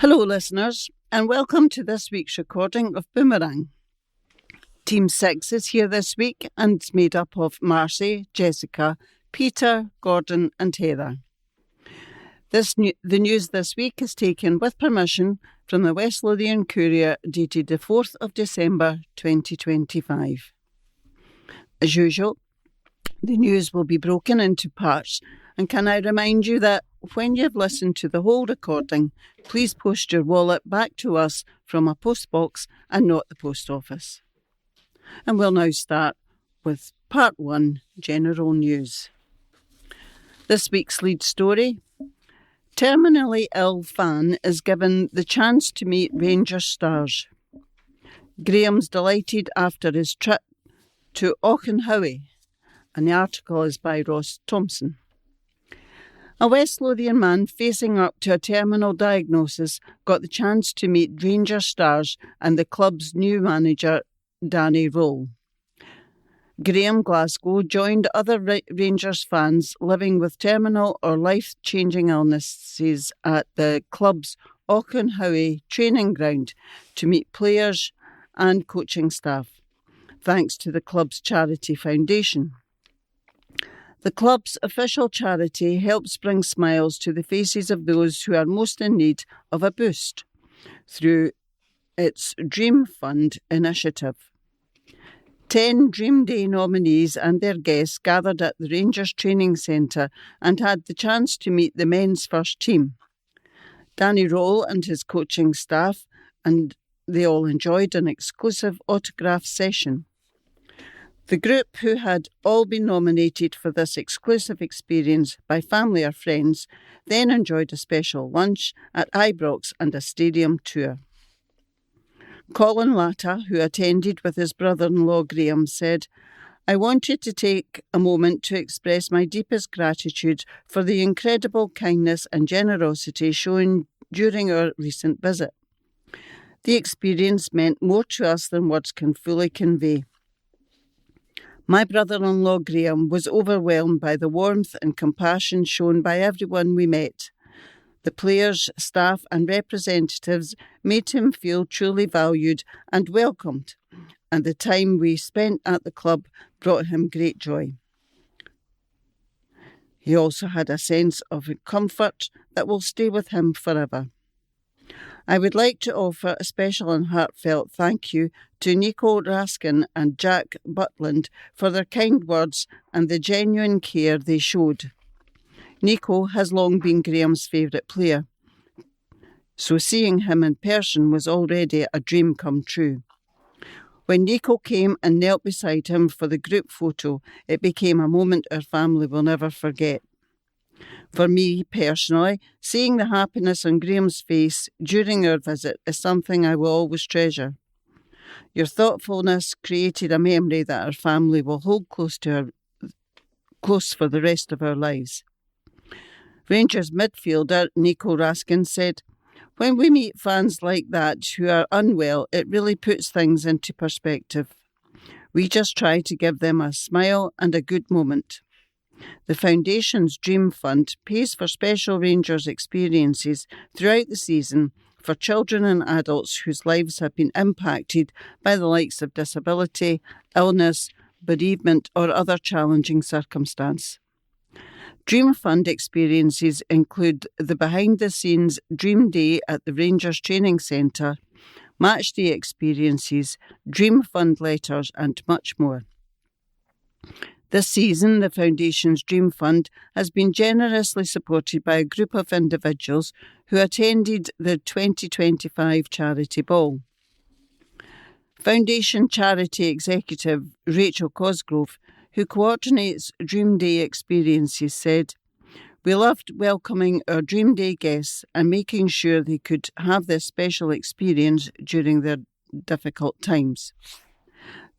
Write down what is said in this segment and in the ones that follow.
Hello listeners, and welcome to this week's recording of Boomerang. Team 6 is here this week and it's made up of Marcy, Jessica, Peter, Gordon and Heather. The news this week is taken with permission from the West Lothian Courier dated the 4th of December 2025. As usual, the news will be broken into parts, and can I remind you that when you've listened to the whole recording, please post your wallet back to us from a postbox and not the post office. And we'll now start with part 1, general news. This week's lead story: terminally ill fan is given the chance to meet Rangers stars. Graham's delighted after his trip to Auchenhowie, and the article is by Ross Thompson. A West Lothian man facing up to a terminal diagnosis got the chance to meet Rangers stars and the club's new manager, Danny Roll. Graham Glasgow joined other Rangers fans living with terminal or life-changing illnesses at the club's Auchenhowie training ground to meet players and coaching staff, thanks to the club's charity foundation. The club's official charity helps bring smiles to the faces of those who are most in need of a boost through its Dream Fund initiative. 10 Dream Day nominees and their guests gathered at the Rangers Training Centre and had the chance to meet the men's first team, Danny Roll and his coaching staff, and they all enjoyed an exclusive autograph session. The group, who had all been nominated for this exclusive experience by family or friends, then enjoyed a special lunch at Ibrox and a stadium tour. Colin Latta, who attended with his brother-in-law Graham, said, "I wanted to take a moment to express my deepest gratitude for the incredible kindness and generosity shown during our recent visit. The experience meant more to us than words can fully convey. My brother-in-law Graham was overwhelmed by the warmth and compassion shown by everyone we met. The players, staff and representatives made him feel truly valued and welcomed, and the time we spent at the club brought him great joy. He also had a sense of comfort that will stay with him forever. I would like to offer a special and heartfelt thank you to Nico Raskin and Jack Butland for their kind words and the genuine care they showed. Nico has long been Graham's favourite player, so seeing him in person was already a dream come true. When Nico came and knelt beside him for the group photo, it became a moment our family will never forget. For me personally, seeing the happiness on Graham's face during our visit is something I will always treasure. Your thoughtfulness created a memory that our family will hold close for the rest of our lives." Rangers midfielder Nico Raskin said, "When we meet fans like that who are unwell, it really puts things into perspective. We just try to give them a smile and a good moment. The Foundation's Dream Fund pays for special Rangers experiences throughout the season for children and adults whose lives have been impacted by the likes of disability, illness, bereavement or other challenging circumstance. Dream Fund experiences include the behind-the-scenes Dream Day at the Rangers Training Centre, match day experiences, Dream Fund letters and much more. This season, the Foundation's Dream Fund has been generously supported by a group of individuals who attended the 2025 charity ball. Foundation Charity Executive Rachel Cosgrove, who coordinates Dream Day experiences, said, "We loved welcoming our Dream Day guests and making sure they could have this special experience during their difficult times.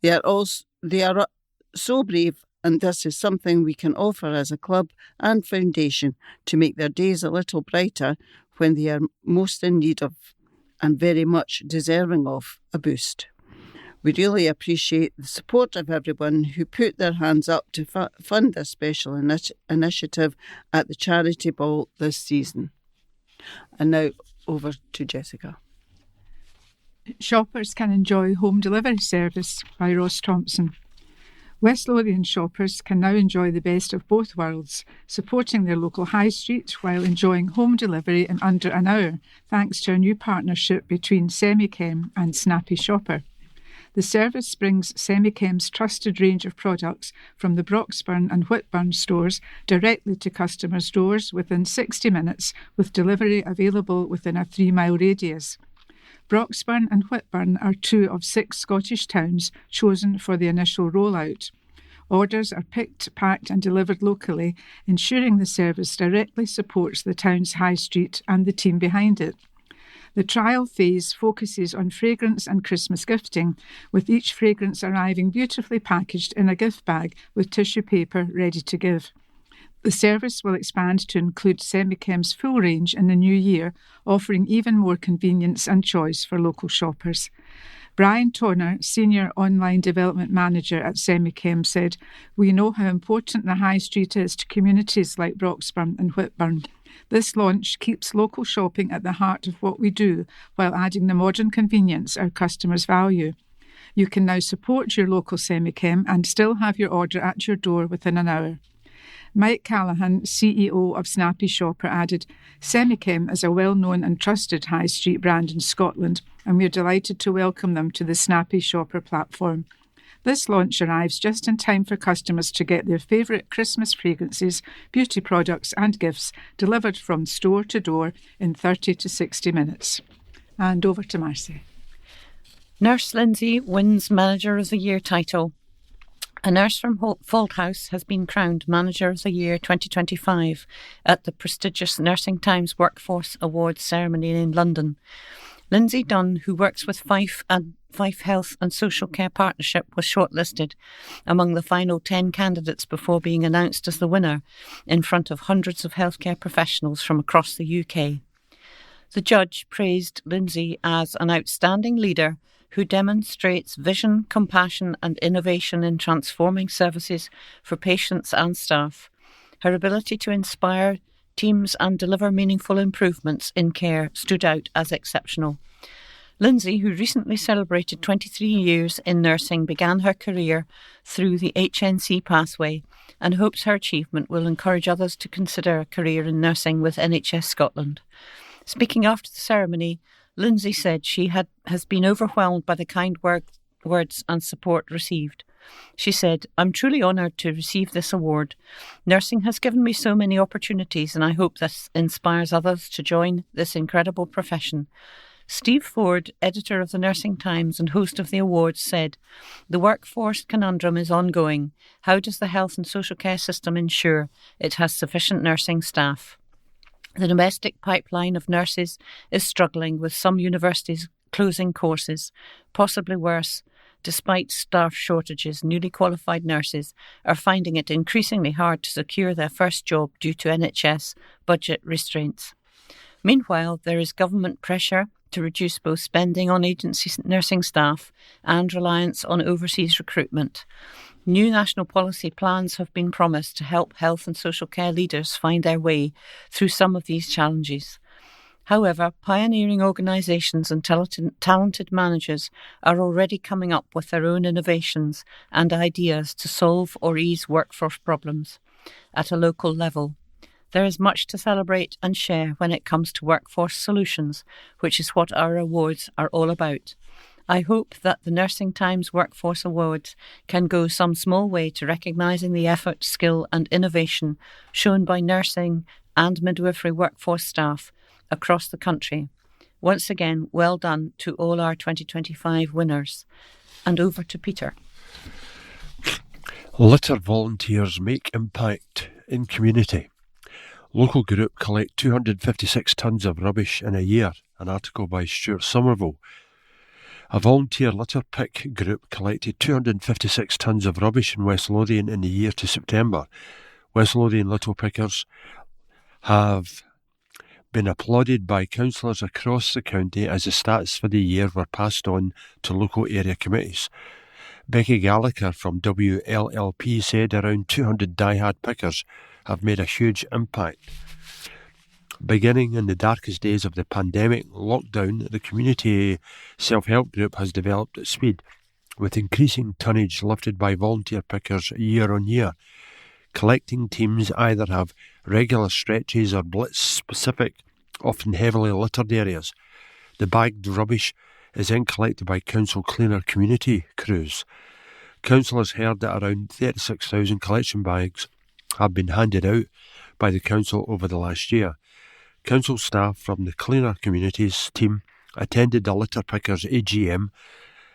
They are so brave, and this is something we can offer as a club and foundation to make their days a little brighter when they are most in need of and very much deserving of a boost. We really appreciate the support of everyone who put their hands up to fund this special initiative at the charity ball this season." And now over to Jessica. Shoppers can enjoy home delivery service by Ross Thompson. West Lothian shoppers can now enjoy the best of both worlds, supporting their local high street while enjoying home delivery in under an hour, thanks to a new partnership between Semichem and Snappy Shopper. The service brings Semichem's trusted range of products from the Broxburn and Whitburn stores directly to customers' doors within 60 minutes, with delivery available within a 3-mile radius. Broxburn and Whitburn are 2 of 6 Scottish towns chosen for the initial rollout. Orders are picked, packed and delivered locally, ensuring the service directly supports the town's high street and the team behind it. The trial phase focuses on fragrance and Christmas gifting, with each fragrance arriving beautifully packaged in a gift bag with tissue paper ready to give. The service will expand to include Semichem's full range in the new year, offering even more convenience and choice for local shoppers. Brian Toner, Senior Online Development Manager at Semichem, said, "We know how important the high street is to communities like Broxburn and Whitburn. This launch keeps local shopping at the heart of what we do, while adding the modern convenience our customers value. You can now support your local Semichem and still have your order at your door within an hour." Mike Callaghan, CEO of Snappy Shopper, added, "Semichem is a well-known and trusted high street brand in Scotland, and we're delighted to welcome them to the Snappy Shopper platform. This launch arrives just in time for customers to get their favourite Christmas fragrances, beauty products and gifts delivered from store to door in 30 to 60 minutes. And over to Marcy. Nurse Lindsay wins Manager of the Year title. A nurse from Fauldhouse has been crowned Manager of the Year 2025 at the prestigious Nursing Times Workforce Awards ceremony in London. Lindsay Dunn, who works with Fife Health and Social Care Partnership, was shortlisted among the final 10 candidates before being announced as the winner in front of hundreds of healthcare professionals from across the UK. The judge praised Lindsay as an outstanding leader who demonstrates vision, compassion and innovation in transforming services for patients and staff. Her ability to inspire teams and deliver meaningful improvements in care stood out as exceptional. Lindsay, who recently celebrated 23 years in nursing, began her career through the HNC pathway and hopes her achievement will encourage others to consider a career in nursing with NHS Scotland. Speaking after the ceremony, Lindsay said she has been overwhelmed by the kind words and support received. She said, "I'm truly honoured to receive this award. Nursing has given me so many opportunities and I hope this inspires others to join this incredible profession." Steve Ford, editor of the Nursing Times and host of the awards, said, "The workforce conundrum is ongoing. How does the health and social care system ensure it has sufficient nursing staff? The domestic pipeline of nurses is struggling, with some universities closing courses. Possibly worse, despite staff shortages, newly qualified nurses are finding it increasingly hard to secure their first job due to NHS budget restraints. Meanwhile, there is government pressure to reduce both spending on agency nursing staff and reliance on overseas recruitment. New national policy plans have been promised to help health and social care leaders find their way through some of these challenges. However, pioneering organisations and talented managers are already coming up with their own innovations and ideas to solve or ease workforce problems at a local level. There is much to celebrate and share when it comes to workforce solutions, which is what our awards are all about. I hope that the Nursing Times Workforce Awards can go some small way to recognising the effort, skill and innovation shown by nursing and midwifery workforce staff across the country. Once again, well done to all our 2025 winners. And over to Peter. Litter volunteers make impact in community. Local group collect 256 tonnes of rubbish in a year, an article by Stuart Somerville. A volunteer litter pick group collected 256 tonnes of rubbish in West Lothian in the year to September. West Lothian litter pickers have been applauded by councillors across the county as the stats for the year were passed on to local area committees. Becky Gallagher from WLLP said around 200 diehard pickers have made a huge impact. Beginning in the darkest days of the pandemic lockdown, the community self-help group has developed at speed, with increasing tonnage lifted by volunteer pickers year on year. Collecting teams either have regular stretches or blitz-specific, often heavily littered areas. The bagged rubbish is then collected by council cleaner community crews. Councillors heard that around 36,000 collection bags have been handed out by the council over the last year. Council staff from the cleaner communities team attended the litter pickers AGM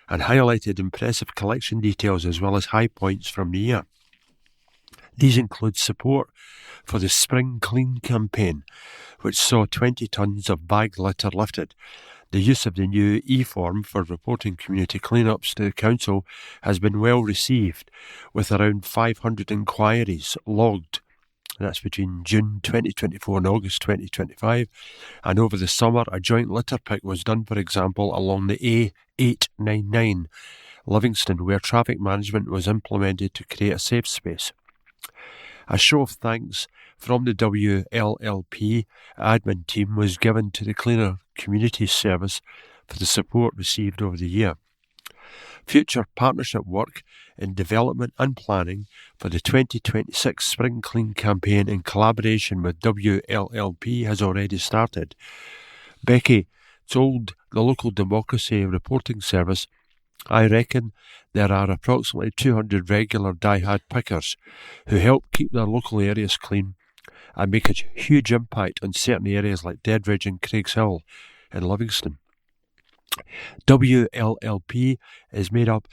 and highlighted impressive collection details as well as high points from the year. These include support for the Spring Clean campaign, which saw 20 tonnes of bagged litter lifted. The use of the new e-form for reporting community clean-ups to the council has been well received, with around 500 inquiries logged. That's between June 2024 and August 2025. And over the summer, a joint litter pick was done, for example, along the A899 Livingston, where traffic management was implemented to create a safe space. A show of thanks from the WLLP admin team was given to the Cleaner Community Service for the support received over the year. Future partnership work in development and planning for the 2026 Spring Clean campaign in collaboration with WLLP has already started. Becky told the Local Democracy Reporting Service, "I reckon there are approximately 200 regular die-hard pickers who help keep their local areas clean and make a huge impact on certain areas like Deadridge and Craigshill in Livingston." WLLP is made up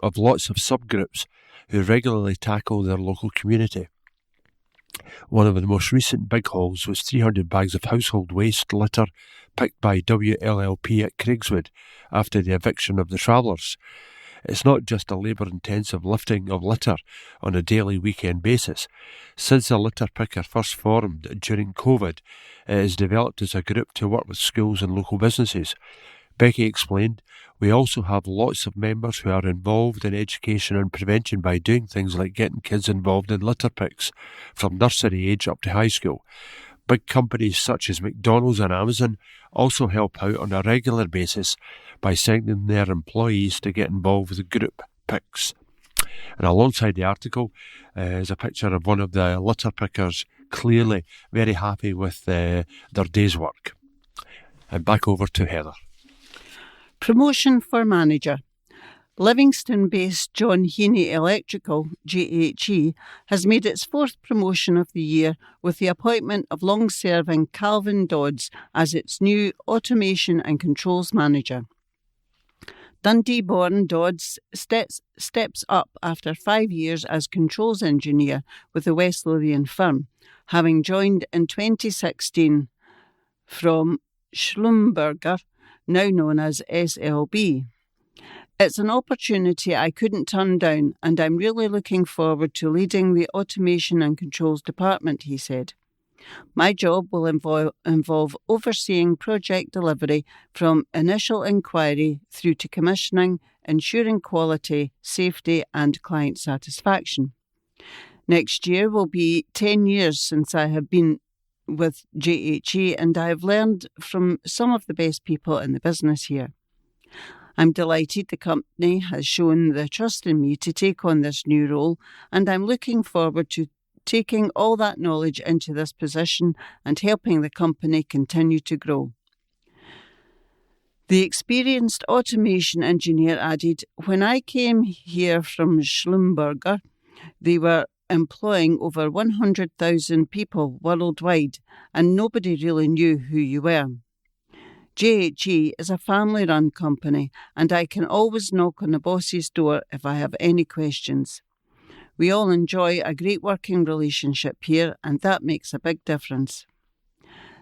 of lots of subgroups who regularly tackle their local community. One of the most recent big hauls was 300 bags of household waste litter picked by WLLP at Craigswood after the eviction of the travellers. It's not just a labour-intensive lifting of litter on a daily weekend basis. Since the litter picker first formed during COVID, it has developed as a group to work with schools and local businesses. Becky explained, "We also have lots of members who are involved in education and prevention by doing things like getting kids involved in litter picks from nursery age up to high school. Big companies such as McDonald's and Amazon also help out on a regular basis by sending their employees to get involved with the group picks." And alongside the article is a picture of one of the litter pickers, clearly very happy with their day's work. And back over to Heather. Promotion for manager. Livingston-based John Heaney Electrical, JHE, has made its fourth promotion of the year with the appointment of long-serving Calvin Dodds as its new automation and controls manager. Dundee-born Dodds steps up after 5 years as controls engineer with the West Lothian firm, having joined in 2016 from Schlumberger, now known as SLB. "It's an opportunity I couldn't turn down, and I'm really looking forward to leading the automation and controls department," he said. "My job will involve overseeing project delivery from initial inquiry through to commissioning, ensuring quality, safety and client satisfaction. Next year will be 10 years since I have been with JHE, and I have learned from some of the best people in the business here. I'm delighted the company has shown the trust in me to take on this new role, and I'm looking forward to taking all that knowledge into this position and helping the company continue to grow." The experienced automation engineer added, "When I came here from Schlumberger, they were employing over 100,000 people worldwide, and nobody really knew who you were. JHE is a family-run company, and I can always knock on the boss's door if I have any questions. We all enjoy a great working relationship here, and that makes a big difference."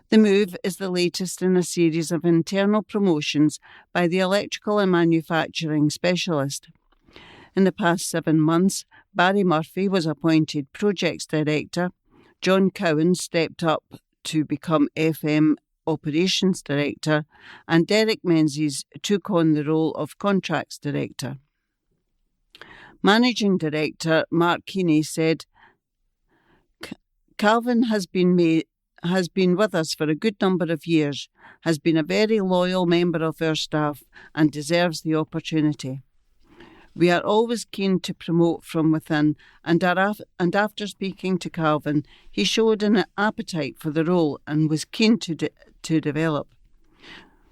The move is the latest in a series of internal promotions by the electrical and manufacturing specialist. In the past 7 months, Barry Murphy was appointed Projects Director, John Cowan stepped up to become FM Operations Director, and Derek Menzies took on the role of Contracts Director. Managing Director Mark Keeney said, Calvin has been with us for a good number of years, has been a very loyal member of our staff and deserves the opportunity. We are always keen to promote from within, and after speaking to Calvin, he showed an appetite for the role and was keen to develop.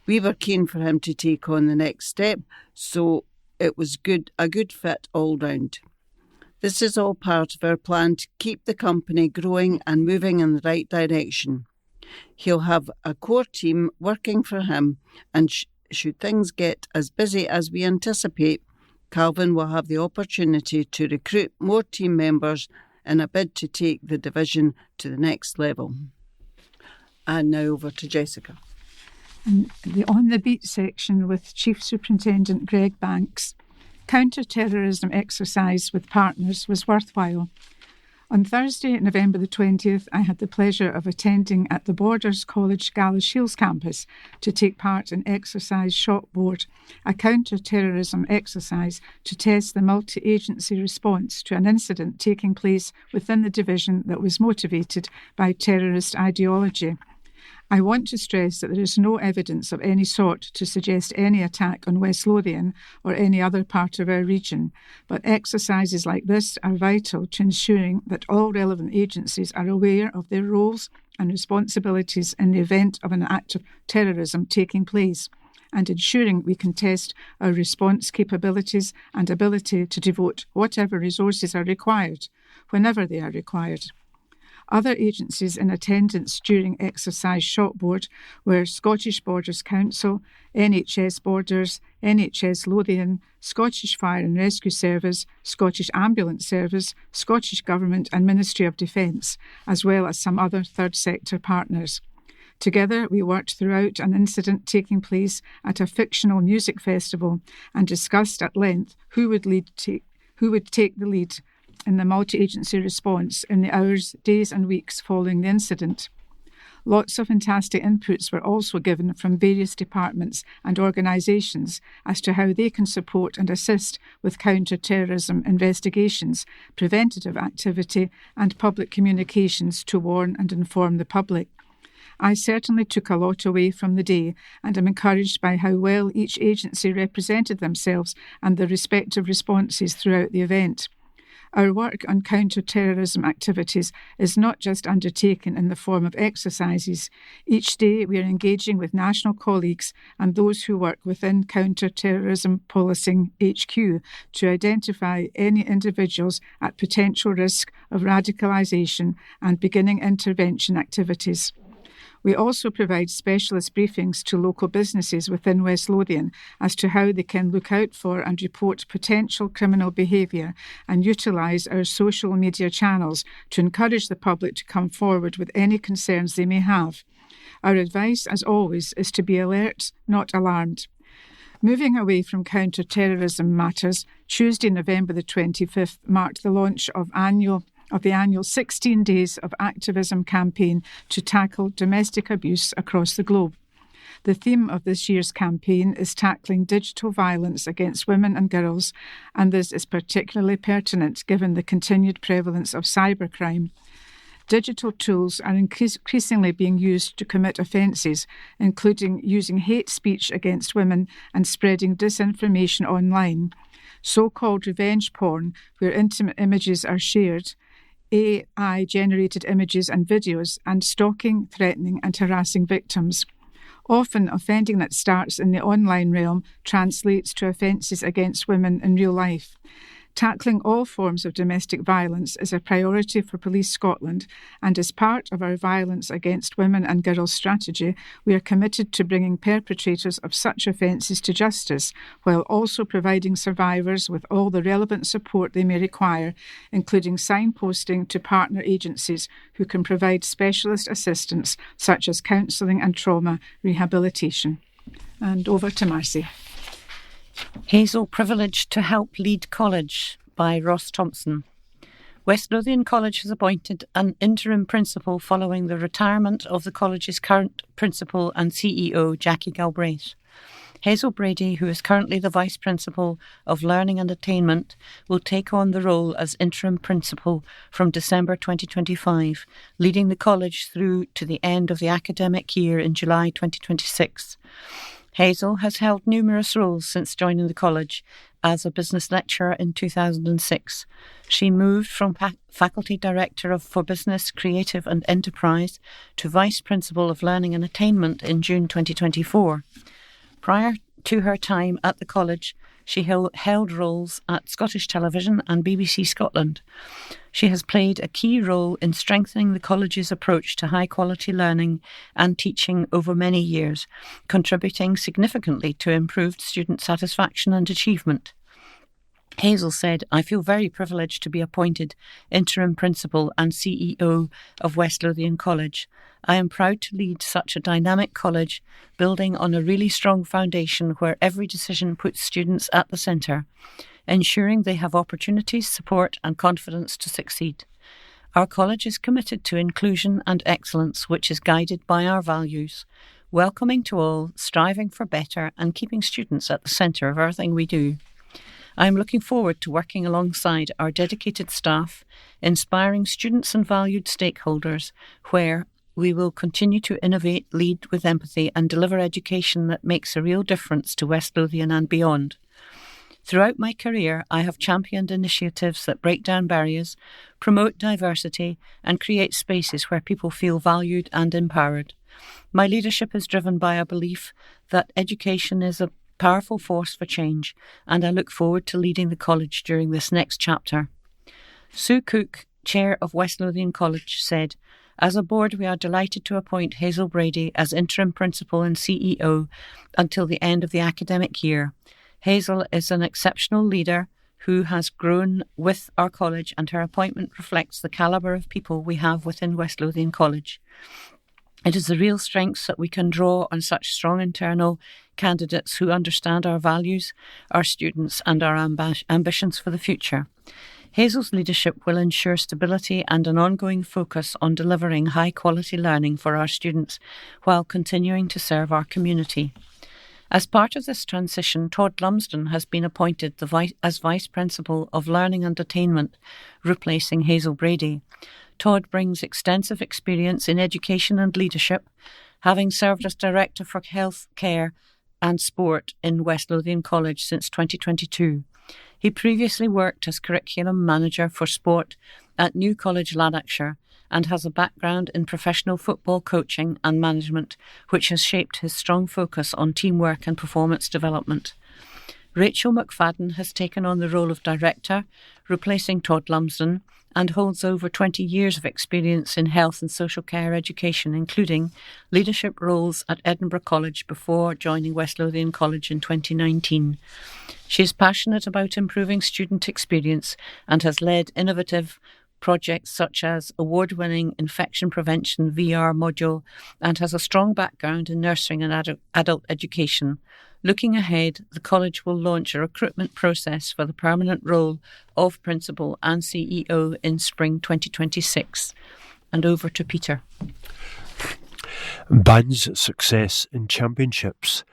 We were keen for him to take on the next step, so it was a good fit all round. This is all part of our plan to keep the company growing and moving in the right direction. He'll have a core team working for him, and should things get as busy as we anticipate, Calvin will have the opportunity to recruit more team members in a bid to take the division to the next level. And now over to Jessica. And the On the Beat section with Chief Superintendent Greg Banks. Counter-terrorism exercise with partners was worthwhile. On Thursday, November the 20th, I had the pleasure of attending at the Borders College Gallus Hills campus to take part in Exercise Shotboard, a counter-terrorism exercise to test the multi-agency response to an incident taking place within the division that was motivated by terrorist ideology. I want to stress that there is no evidence of any sort to suggest any attack on West Lothian or any other part of our region, but exercises like this are vital to ensuring that all relevant agencies are aware of their roles and responsibilities in the event of an act of terrorism taking place, and ensuring we can test our response capabilities and ability to devote whatever resources are required, whenever they are required. Other agencies in attendance during Exercise Shotboard were Scottish Borders Council, NHS Borders, NHS Lothian, Scottish Fire and Rescue Service, Scottish Ambulance Service, Scottish Government and Ministry of Defence, as well as some other third sector partners. Together, we worked throughout an incident taking place at a fictional music festival and discussed at length who would take the lead in the multi-agency response in the hours, days and weeks following the incident. Lots of fantastic inputs were also given from various departments and organisations as to how they can support and assist with counter-terrorism investigations, preventative activity and public communications to warn and inform the public. I certainly took a lot away from the day and am encouraged by how well each agency represented themselves and their respective responses throughout the event. Our work on counter-terrorism activities is not just undertaken in the form of exercises. Each day we are engaging with national colleagues and those who work within Counter-Terrorism Policing HQ to identify any individuals at potential risk of radicalisation and beginning intervention activities. We also provide specialist briefings to local businesses within West Lothian as to how they can look out for and report potential criminal behaviour and utilise our social media channels to encourage the public to come forward with any concerns they may have. Our advice, as always, is to be alert, not alarmed. Moving away from counter-terrorism matters, Tuesday, November the 25th marked the launch of the annual 16 Days of Activism campaign to tackle domestic abuse across the globe. The theme of this year's campaign is tackling digital violence against women and girls, and this is particularly pertinent given the continued prevalence of cybercrime. Digital tools are increasingly being used to commit offences, including using hate speech against women and spreading disinformation online. So-called revenge porn, where intimate images are shared, AI-generated images and videos, and stalking, threatening and harassing victims. Often, offending that starts in the online realm translates to offences against women in real life. Tackling all forms of domestic violence is a priority for Police Scotland, and as part of our Violence Against Women and Girls strategy, we are committed to bringing perpetrators of such offences to justice, while also providing survivors with all the relevant support they may require, including signposting to partner agencies who can provide specialist assistance such as counselling and trauma rehabilitation. And over to Marcy. Hazel Privileged to Help Lead College by Ross Thompson. West Lothian College has appointed an interim principal following the retirement of the college's current principal and CEO, Jackie Galbraith. Hazel Brady, who is currently the Vice Principal of Learning and Attainment, will take on the role as Interim Principal from December 2025, leading the college through to the end of the academic year in July 2026. Hazel has held numerous roles since joining the college as a business lecturer in 2006. She moved from Faculty Director for Business, Creative and Enterprise to Vice Principal of Learning and Attainment in June 2024. Prior to her time at the college, she held roles at Scottish Television and BBC Scotland. She has played a key role in strengthening the college's approach to high-quality learning and teaching over many years, contributing significantly to improved student satisfaction and achievement. Hazel said, "I feel very privileged to be appointed Interim Principal and CEO of West Lothian College. I am proud to lead such a dynamic college, building on a really strong foundation where every decision puts students at the centre, ensuring they have opportunities, support and confidence to succeed. Our college is committed to inclusion and excellence, which is guided by our values, welcoming to all, striving for better and keeping students at the centre of everything we do. I am looking forward to working alongside our dedicated staff, inspiring students and valued stakeholders, where we will continue to innovate, lead with empathy and deliver education that makes a real difference to West Lothian and beyond. Throughout my career, I have championed initiatives that break down barriers, promote diversity and create spaces where people feel valued and empowered. My leadership is driven by a belief that education is a powerful force for change, and I look forward to leading the college during this next chapter." Sue Cook, Chair of West Lothian College, said, "As a board, we are delighted to appoint Hazel Brady as Interim Principal and CEO until the end of the academic year. Hazel is an exceptional leader who has grown with our college, and her appointment reflects the calibre of people we have within West Lothian College. It is a real strength that we can draw on such strong internal candidates who understand our values, our students and our ambitions for the future. Hazel's leadership will ensure stability and an ongoing focus on delivering high-quality learning for our students while continuing to serve our community." As part of this transition, Todd Lumsden has been appointed as Vice Principal of Learning and Attainment, replacing Hazel Brady. Todd brings extensive experience in education and leadership, having served as Director for Health Care and Sport in West Lothian College since 2022. He previously worked as Curriculum Manager for Sport at New College Lanarkshire and has a background in professional football coaching and management, which has shaped his strong focus on teamwork and performance development. Rachel McFadden has taken on the role of Director, replacing Todd Lumsden, and holds over 20 years of experience in health and social care education, including leadership roles at Edinburgh College before joining West Lothian College in 2019. She is passionate about improving student experience and has led innovative projects such as award-winning infection prevention VR module, and has a strong background in nursing and adult education. Looking ahead, the college will launch a recruitment process for the permanent role of Principal and CEO in spring 2026. And over to Peter. Band's success in championships.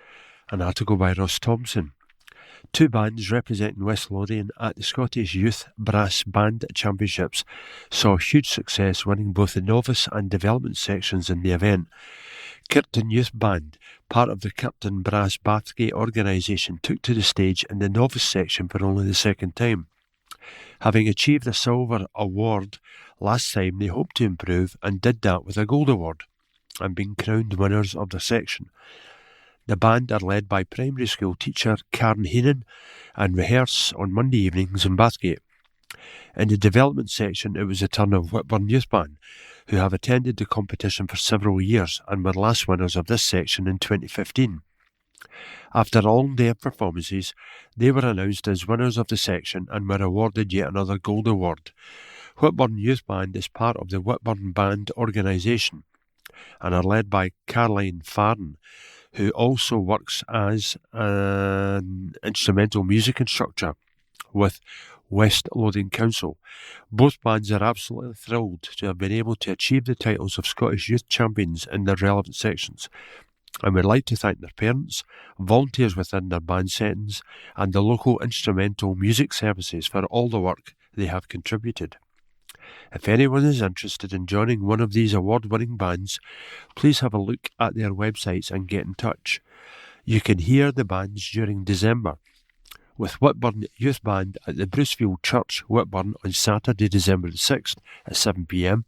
An article by Ross Thompson. Two bands representing West Lothian at the Scottish Youth Brass Band Championships saw huge success, winning both the novice and development sections in the event. Kirton Youth Band, part of the Kirton Brass Bathgate organisation, took to the stage in the novice section for only the second time. Having achieved a silver award last time, they hope to improve and did that with a gold award and being crowned winners of their section. The band are led by primary school teacher Karen Heenan and rehearse on Monday evenings in Bathgate. In the development section, it was the turn of Whitburn Youth Band, who have attended the competition for several years and were last winners of this section in 2015. After a long day of performances, they were announced as winners of the section and were awarded yet another gold award. Whitburn Youth Band is part of the Whitburn Band organisation and are led by Caroline Farren, who also works as an instrumental music instructor with West Lothian Council. Both bands are absolutely thrilled to have been able to achieve the titles of Scottish Youth Champions in their relevant sections. and would like to thank their parents, volunteers within their band settings, and the local instrumental music services for all the work they have contributed. If anyone is interested in joining one of these award-winning bands, please have a look at their websites and get in touch. You can hear the bands during December, with Whitburn Youth Band at the Brucefield Church, Whitburn, on Saturday, December the 6th at 7 p.m,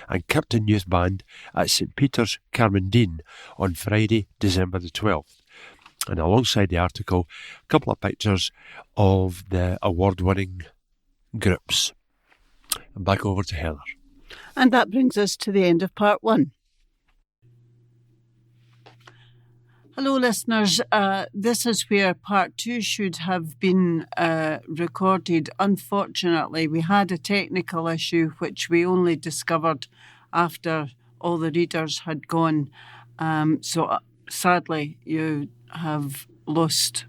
and Kirton Youth Band at St Peter's, Carmondine, on Friday, December the 12th. And alongside the article, a couple of pictures of the award-winning groups. And back over to Heather. And that brings us to the end of part 1. Hello, listeners. This is where part 2 should have been recorded. Unfortunately, we had a technical issue which we only discovered after all the readers had gone. So sadly, you have lost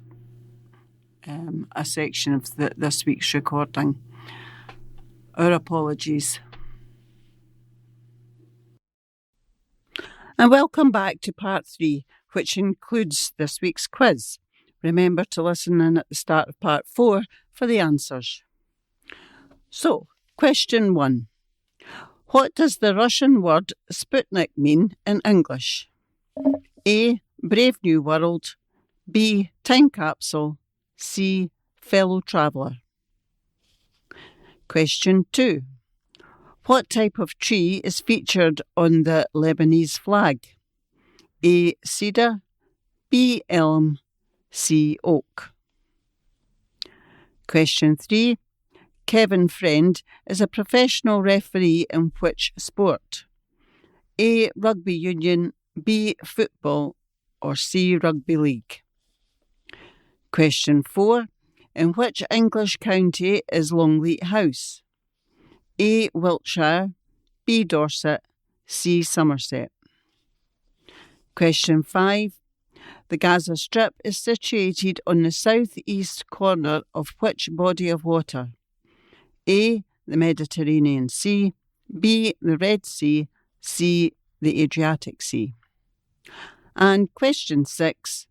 a section of this week's recording. Our apologies. And welcome back to part 3, which includes this week's quiz. Remember to listen in at the start of part 4 for the answers. So, question 1. What does the Russian word Sputnik mean in English? A. Brave New World. B. Time capsule. C. Fellow traveller. Question 2. What type of tree is featured on the Lebanese flag? A. Cedar. B. Elm. C. Oak. Question 3. Kevin Friend is a professional referee in which sport? A. Rugby union. B. Football. Or C. Rugby league. Question 4. In which English county is Longleat House? A. Wiltshire. B. Dorset. C. Somerset. Question 5. The Gaza Strip is situated on the south-east corner of which body of water? A. The Mediterranean Sea. B. The Red Sea. C. The Adriatic Sea. And question 6.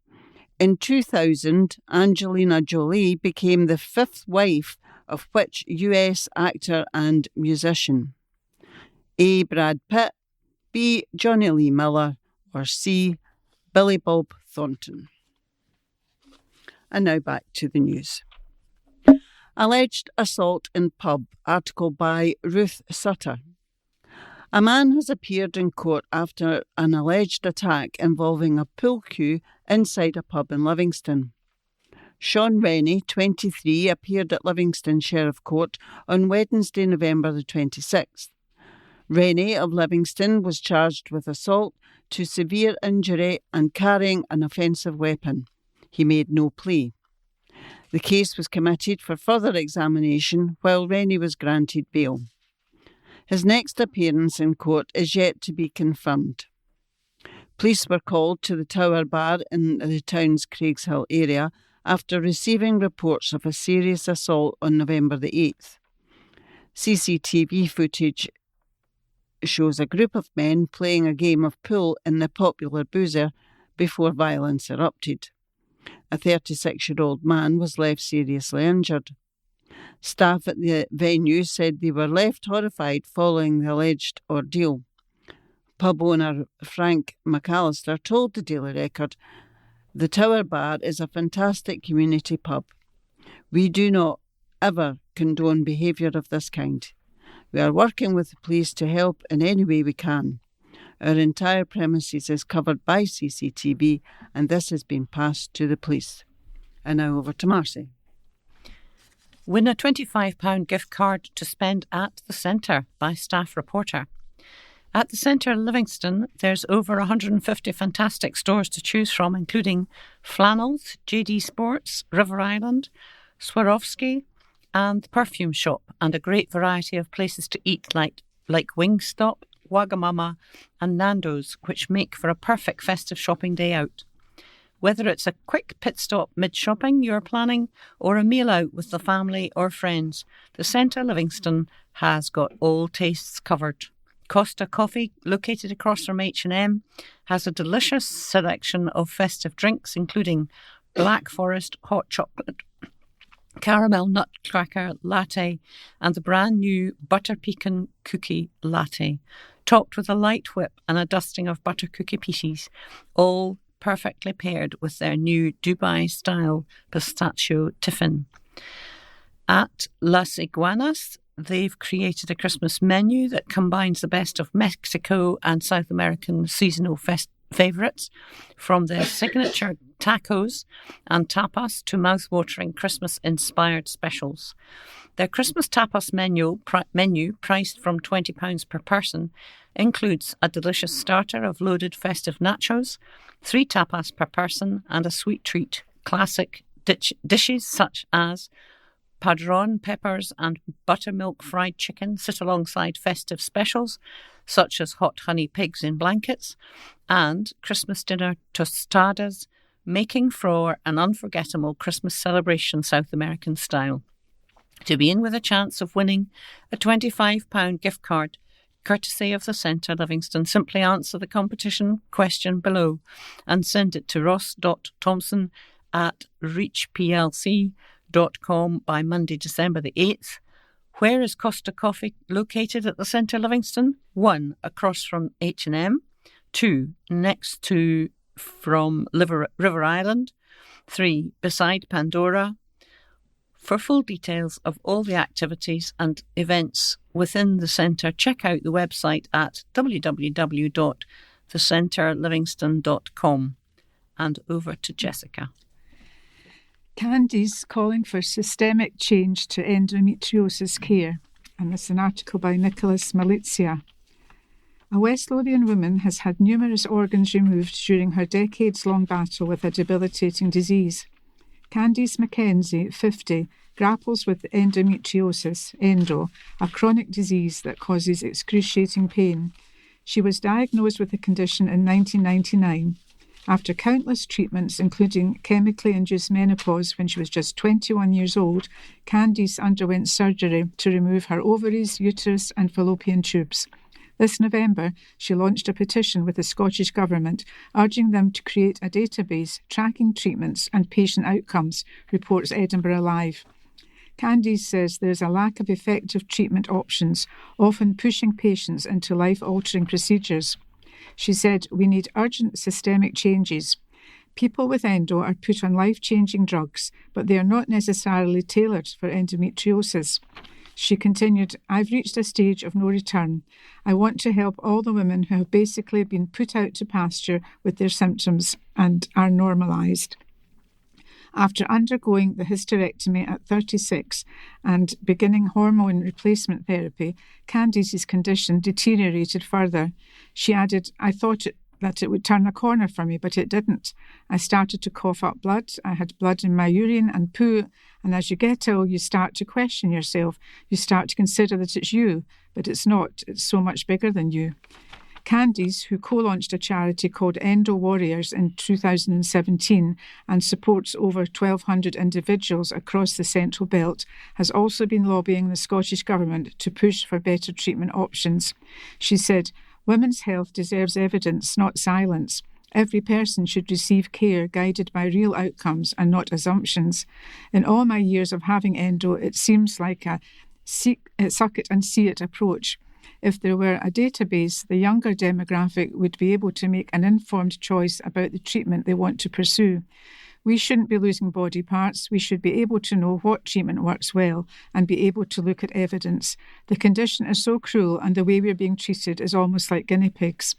In 2000, Angelina Jolie became the 5th wife of which US actor and musician? A. Brad Pitt. B. Johnny Lee Miller. Or C. Billy Bob Thornton. And now back to the news. Alleged assault in pub, article by Ruth Sutter. A man has appeared in court after an alleged attack involving a pool cue inside a pub in Livingston. Sean Rennie, 23, appeared at Livingston Sheriff Court on Wednesday, November the 26th. Rennie of Livingston was charged with assault to severe injury and carrying an offensive weapon. He made no plea. The case was committed for further examination while Rennie was granted bail. His next appearance in court is yet to be confirmed. Police were called to the Tower Bar in the town's Craigshill area after receiving reports of a serious assault on November the 8th. CCTV footage shows a group of men playing a game of pool in the popular Boozer before violence erupted. A 36-year-old man was left seriously injured. Staff at the venue said they were left horrified following the alleged ordeal. Pub owner Frank McAllister told the Daily Record, "The Tower Bar is a fantastic community pub. We do not ever condone behaviour of this kind. We are working with the police to help in any way we can. Our entire premises is covered by CCTV and this has been passed to the police." And now over to Marcy. Win a £25 gift card to spend at the Centre by staff reporter. At the Centre Livingston, there's over 150 fantastic stores to choose from, including Flannels, JD Sports, River Island, Swarovski, and the Perfume Shop, and a great variety of places to eat like Wingstop, Wagamama, and Nando's, which make for a perfect festive shopping day out. Whether it's a quick pit stop mid-shopping you're planning or a meal out with the family or friends, the Centre Livingston has got all tastes covered. Costa Coffee, located across from H&M, has a delicious selection of festive drinks, including Black Forest hot chocolate, caramel nutcracker latte, and the brand new butter pecan cookie latte, topped with a light whip and a dusting of butter cookie pieces, all perfectly paired with their new Dubai-style pistachio tiffin. At Las Iguanas, they've created a Christmas menu that combines the best of Mexico and South American seasonal favourites, from their signature tacos and tapas to mouth-watering Christmas-inspired specials. Their Christmas tapas menu, priced from £20 per person, includes a delicious starter of loaded festive nachos, 3 tapas per person, and a sweet treat. Classic dishes such as padron peppers and buttermilk fried chicken sit alongside festive specials such as hot honey pigs in blankets and Christmas dinner tostadas, making for an unforgettable Christmas celebration South American style. To be in with a chance of winning a £25 gift card courtesy of the Centre Livingston, simply answer the competition question below and send it to ross.thompson@reachplc.com by Monday, December the 8th. Where is Costa Coffee located at the Centre Livingston? 1. Across from H&M. 2. Next to from River Island. 3. Beside Pandora. For full details of all the activities and events within the centre, check out the website at www.thecentrelivingston.com. And over to Jessica. Candy's calling for systemic change to endometriosis care, and this is an article by Nicholas Malizia. A West Lothian woman has had numerous organs removed during her decades-long battle with a debilitating disease. Candice Mackenzie, 50, grapples with endometriosis, endo, a chronic disease that causes excruciating pain. She was diagnosed with the condition in 1999. After countless treatments, including chemically induced menopause when she was just 21 years old, Candice underwent surgery to remove her ovaries, uterus and fallopian tubes. This November, she launched a petition with the Scottish Government, urging them to create a database tracking treatments and patient outcomes, reports Edinburgh Live. Candice says there is a lack of effective treatment options, often pushing patients into life-altering procedures. She said, "We need urgent systemic changes. People with endo are put on life-changing drugs, but they are not necessarily tailored for endometriosis." She continued, "I've reached a stage of no return. I want to help all the women who have basically been put out to pasture with their symptoms and are normalised." After undergoing the hysterectomy at 36 and beginning hormone replacement therapy, Candice's condition deteriorated further. She added, "I thought that it would turn a corner for me, but it didn't. I started to cough up blood. I had blood in my urine and poo, and as you get ill, you start to question yourself. You start to consider that it's you, but it's not. It's so much bigger than you." Candice, who co-launched a charity called Endo Warriors in 2017 and supports over 1,200 individuals across the Central Belt, has also been lobbying the Scottish Government to push for better treatment options. She said, "Women's health deserves evidence, not silence. Every person should receive care guided by real outcomes and not assumptions. In all my years of having endo, it seems like a suck it and see it approach. If there were a database, the younger demographic would be able to make an informed choice about the treatment they want to pursue. We shouldn't be losing body parts. We should be able to know what treatment works well and be able to look at evidence. The condition is so cruel and the way we're being treated is almost like guinea pigs."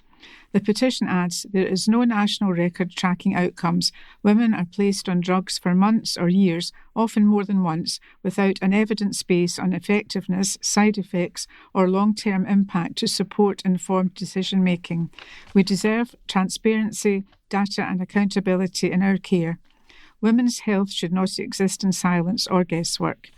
The petition adds, "There is no national record tracking outcomes. Women are placed on drugs for months or years, often more than once, without an evidence base on effectiveness, side effects, or long-term impact to support informed decision-making. We deserve transparency, data and accountability in our care. Women's health should not exist in silence or guesswork."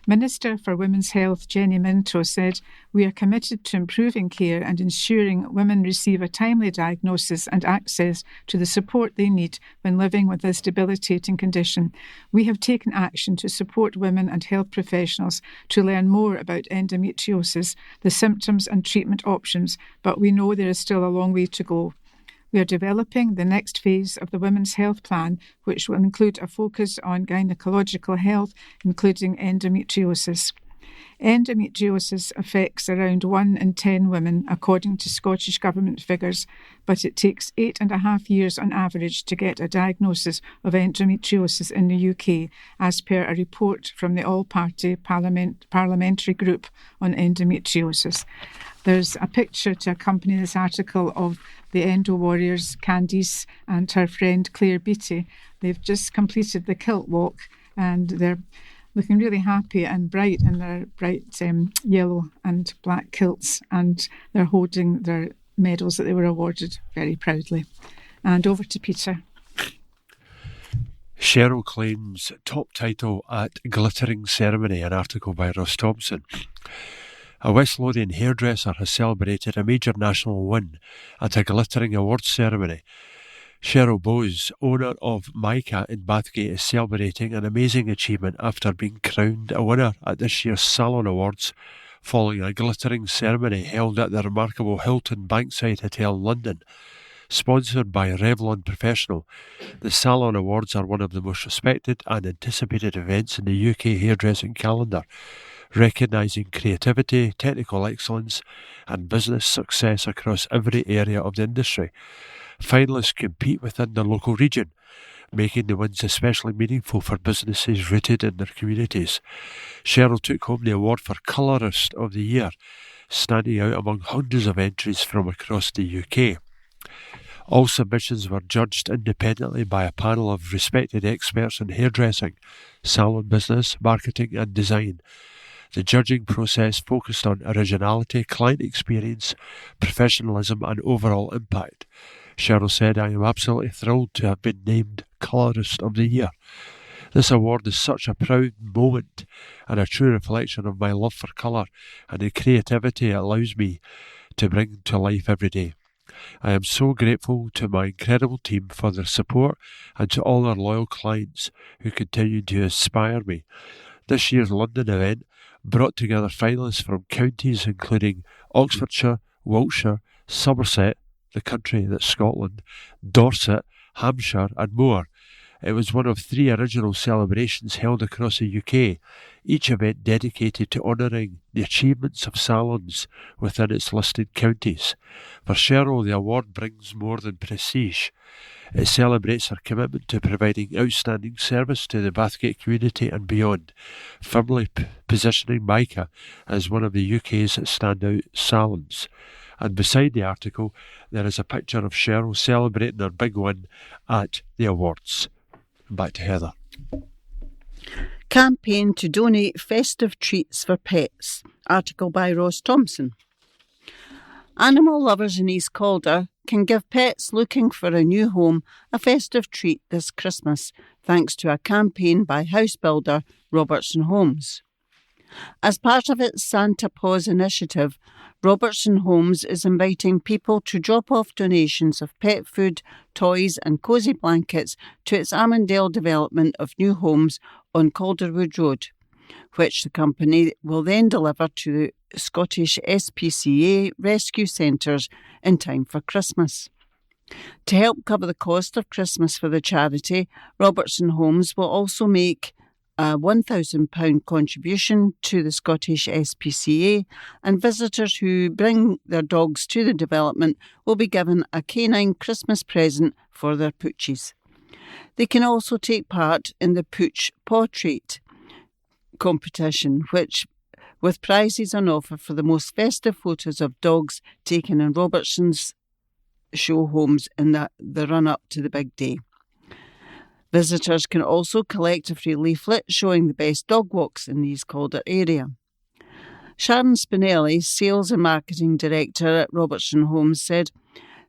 Minister for Women's Health Jenny Minto said, "We are committed to improving care and ensuring women receive a timely diagnosis and access to the support they need when living with this debilitating condition. We have taken action to support women and health professionals to learn more about endometriosis, the symptoms and treatment options, but we know there is still a long way to go. We are developing the next phase of the Women's Health Plan, which will include a focus on gynecological health, including endometriosis. Endometriosis affects around 1 in 10 women, according to Scottish Government figures, but it takes 8.5 years on average to get a diagnosis of endometriosis in the UK, as per a report from the All-Party Parliamentary Group on Endometriosis. There's a picture to accompany this article of the Endo Warriors, Candice and her friend Claire Beattie. They've just completed the kilt walk and they're looking really happy and bright in their bright yellow and black kilts, and they're holding their medals that they were awarded very proudly. And over to Peter. Cheryl claims top title at glittering ceremony, an article by Ross Thompson. A West Lothian hairdresser has celebrated a major national win at a glittering awards ceremony. Cheryl Bowes, owner of Micah in Bathgate, is celebrating an amazing achievement after being crowned a winner at this year's Salon Awards following a glittering ceremony held at the remarkable Hilton Bankside Hotel in London. Sponsored by Revlon Professional, the Salon Awards are one of the most respected and anticipated events in the UK hairdressing calendar, recognising creativity, technical excellence and business success across every area of the industry. Finalists compete within their local region, making the wins especially meaningful for businesses rooted in their communities. Cheryl took home the award for Colourist of the Year, standing out among hundreds of entries from across the UK. All submissions were judged independently by a panel of respected experts in hairdressing, salon business, marketing and design. The judging process focused on originality, client experience, professionalism and overall impact. Cheryl said, "I am absolutely thrilled to have been named Colourist of the Year. This award is such a proud moment and a true reflection of my love for colour and the creativity it allows me to bring to life every day. I am so grateful to my incredible team for their support and to all our loyal clients who continue to inspire me." This year's London event brought together finalists from counties including Oxfordshire, Wiltshire, Somerset, the country that's Scotland, Dorset, Hampshire and more. It was one of 3 original celebrations held across the UK, each event dedicated to honouring the achievements of salons within its listed counties. For Cheryl, the award brings more than prestige. It celebrates her commitment to providing outstanding service to the Bathgate community and beyond, firmly positioning Micah as one of the UK's standout salons. And beside the article, there is a picture of Cheryl celebrating her big win at the awards. Back to Heather. Campaign to donate festive treats for pets. Article by Ross Thompson. Animal lovers in East Calder can give pets looking for a new home a festive treat this Christmas, thanks to a campaign by house builder Robertson Homes. As part of its Santa Paws initiative, Robertson Homes is inviting people to drop off donations of pet food, toys and cosy blankets to its Armandale development of new homes on Calderwood Road, which the company will then deliver to the Scottish SPCA rescue centres in time for Christmas. To help cover the cost of Christmas for the charity, Robertson Homes will also make a £1,000 contribution to the Scottish SPCA, and visitors who bring their dogs to the development will be given a canine Christmas present for their poochies. They can also take part in the Pooch Portrait competition, with prizes on offer for the most festive photos of dogs taken in Robertson's show homes in the run-up to the big day. Visitors can also collect a free leaflet showing the best dog walks in the East Calder area. Sharon Spinelli, Sales and Marketing Director at Robertson Homes, said,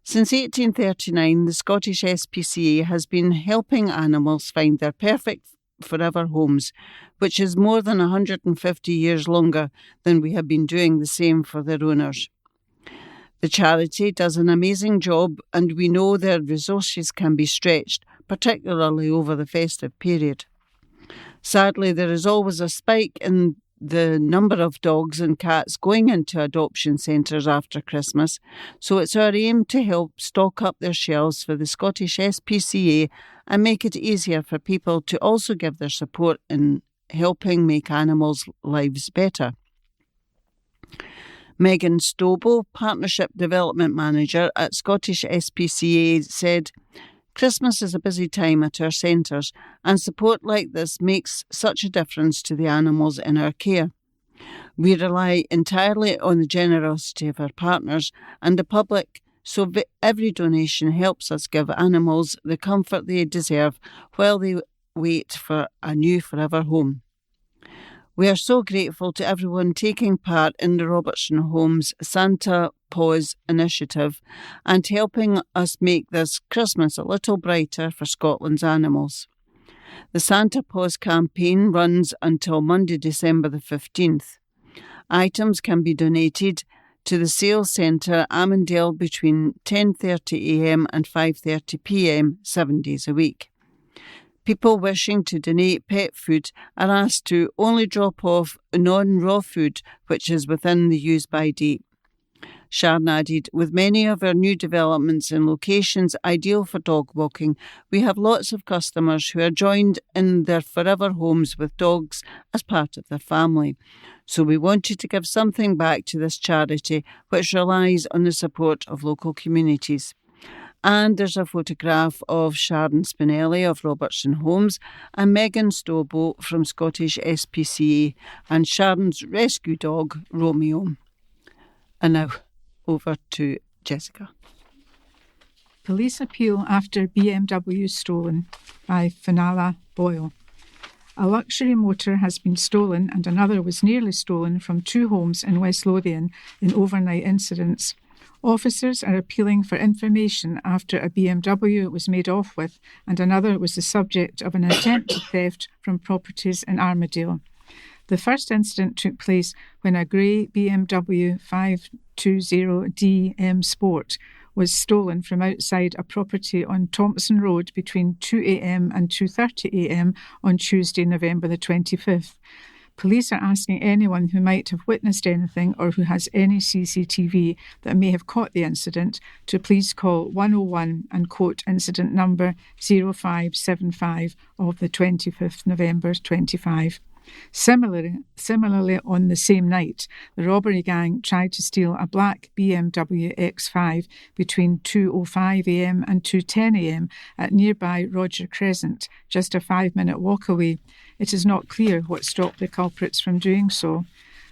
"Since 1839, the Scottish SPCA has been helping animals find their perfect forever homes, which is more than 150 years longer than we have been doing the same for their owners. The charity does an amazing job, and we know their resources can be stretched, particularly over the festive period. Sadly, there is always a spike in the number of dogs and cats going into adoption centres after Christmas, so it's our aim to help stock up their shelves for the Scottish SPCA and make it easier for people to also give their support in helping make animals' lives better. Megan Stobo, Partnership Development Manager at Scottish SPCA, said, "Christmas is a busy time at our centres, and support like this makes such a difference to the animals in our care. We rely entirely on the generosity of our partners and the public, so every donation helps us give animals the comfort they deserve while they wait for a new forever home." We are so grateful to everyone taking part in the Robertson Homes Santa Paws initiative and helping us make this Christmas a little brighter for Scotland's animals. The Santa Paws campaign runs until Monday, December the 15th. Items can be donated to the sales centre Armandale between 10:30am and 5:30pm 7 days a week. People wishing to donate pet food are asked to only drop off non-raw food which is within the use-by date. Sharon added, "With many of our new developments in locations ideal for dog walking, we have lots of customers who are joined in their forever homes with dogs as part of their family. So we wanted to give something back to this charity which relies on the support of local communities." And there's a photograph of Sharon Spinelli of Robertson Homes and Megan Stobo from Scottish SPCA and Sharon's rescue dog, Romeo. And now, over to Jessica. Police appeal after BMW stolen by Fenella Boyle. A luxury motor has been stolen and another was nearly stolen from two homes in West Lothian in overnight incidents. Officers are appealing for information after a BMW was made off with and another was the subject of an attempted theft from properties in Armadale. The first incident took place when a grey BMW 520D M Sport was stolen from outside a property on Thompson Road between 2am and 2:30am on Tuesday, November the 25th. Police are asking anyone who might have witnessed anything or who has any CCTV that may have caught the incident to please call 101 and quote incident number 0575 of the 25th November 25. Similarly, on the same night, the robbery gang tried to steal a black BMW X5 between 2:05am and 2:10am at nearby Roger Crescent, just a 5-minute walk away. It is not clear what stopped the culprits from doing so.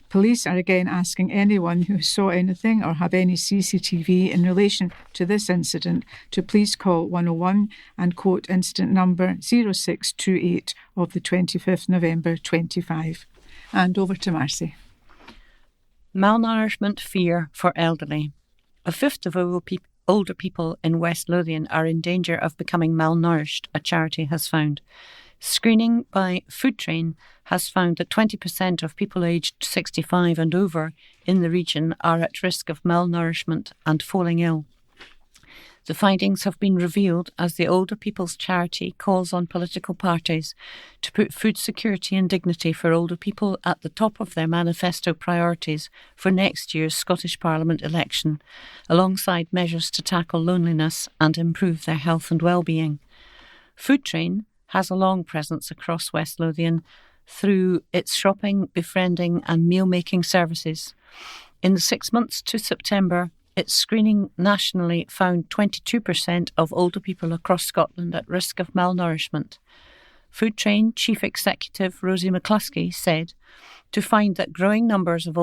Police are again asking anyone who saw anything or have any CCTV in relation to this incident to please call 101 and quote incident number 0628 of the 25th November 25. And over to Marcy. Malnourishment fear for elderly. A fifth of older people in West Lothian are in danger of becoming malnourished, a charity has found. Screening by Food Train has found that 20% of people aged 65 and over in the region are at risk of malnourishment and falling ill. The findings have been revealed as the Older People's Charity calls on political parties to put food security and dignity for older people at the top of their manifesto priorities for next year's Scottish Parliament election, alongside measures to tackle loneliness and improve their health and well-being. Food Train has a long presence across West Lothian through its shopping, befriending and meal-making services. In the 6 months to September, its screening nationally found 22% of older people across Scotland at risk of malnourishment. Food Train Chief Executive Rosie McCluskey said, "To find that growing numbers of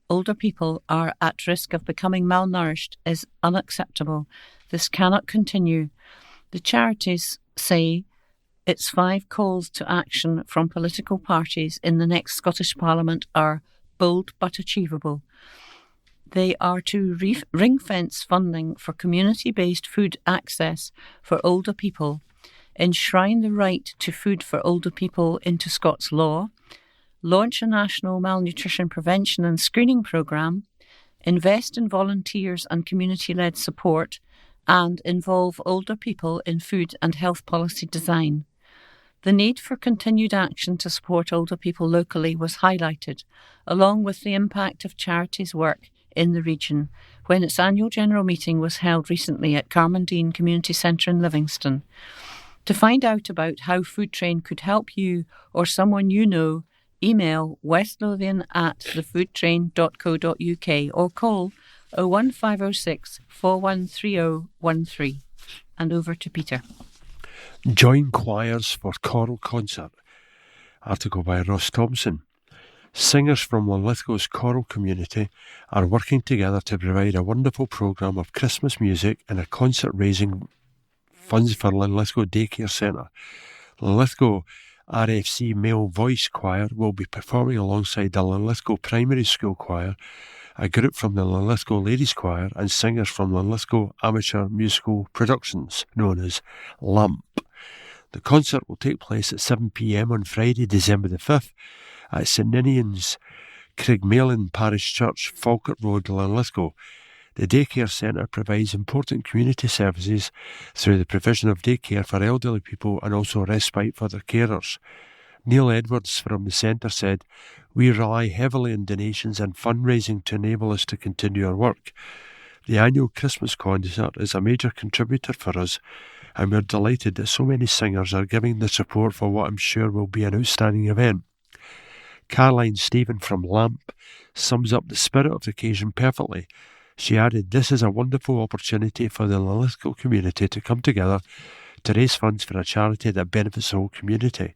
older people are at risk of becoming malnourished is unacceptable. This cannot continue." The charities say its 5 calls to action from political parties in the next Scottish Parliament are bold but achievable. They are to ring-fence funding for community-based food access for older people, enshrine the right to food for older people into Scots law, launch a national malnutrition prevention and screening programme, invest in volunteers and community-led support, and involve older people in food and health policy design. The need for continued action to support older people locally was highlighted, along with the impact of charities' work in the region, when its annual general meeting was held recently at Carmondine Community Centre in Livingston. To find out about how Food Train could help you or someone you know, email westlothian@thefoodtrain.co.uk or call 01506 413013. And over to Peter. Join choirs for choral concert. Article by Ross Thompson. Singers from Linlithgow's choral community are working together to provide a wonderful programme of Christmas music and a concert raising funds for Linlithgow Daycare Centre. Linlithgow RFC Male Voice Choir will be performing alongside the Linlithgow Primary School Choir, a group from the Linlithgow Ladies Choir, and singers from Linlithgow Amateur Musical Productions, known as LAMP. The concert will take place at 7 p.m. on Friday, December the 5th, at St Ninian's Craigmalin Parish Church, Falkirk Road, Linlithgow. The daycare centre provides important community services through the provision of daycare for elderly people and also respite for their carers. Neil Edwards from the centre said, "We rely heavily on donations and fundraising to enable us to continue our work. The annual Christmas concert is a major contributor for us, and we're delighted that so many singers are giving the support for what I'm sure will be an outstanding event." Caroline Stephen from LAMP sums up the spirit of the occasion perfectly. She added, "This is a wonderful opportunity for the Linlithgow community to come together to raise funds for a charity that benefits the whole community.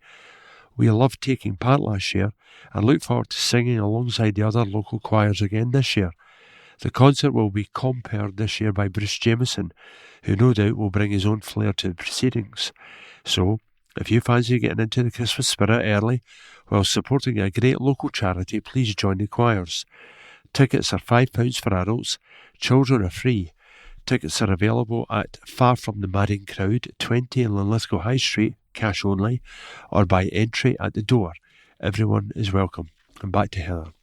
We loved taking part last year and look forward to singing alongside the other local choirs again this year. The concert will be compared this year by Bruce Jameson, who no doubt will bring his own flair to the proceedings. So, if you fancy getting into the Christmas spirit early while supporting a great local charity, please join the choirs. Tickets are £5 for adults. Children are free. Tickets are available at Far From the Madding Crowd, 20 in Linlithgow High Street, cash only, or by entry at the door. Everyone is welcome." And back to Heather.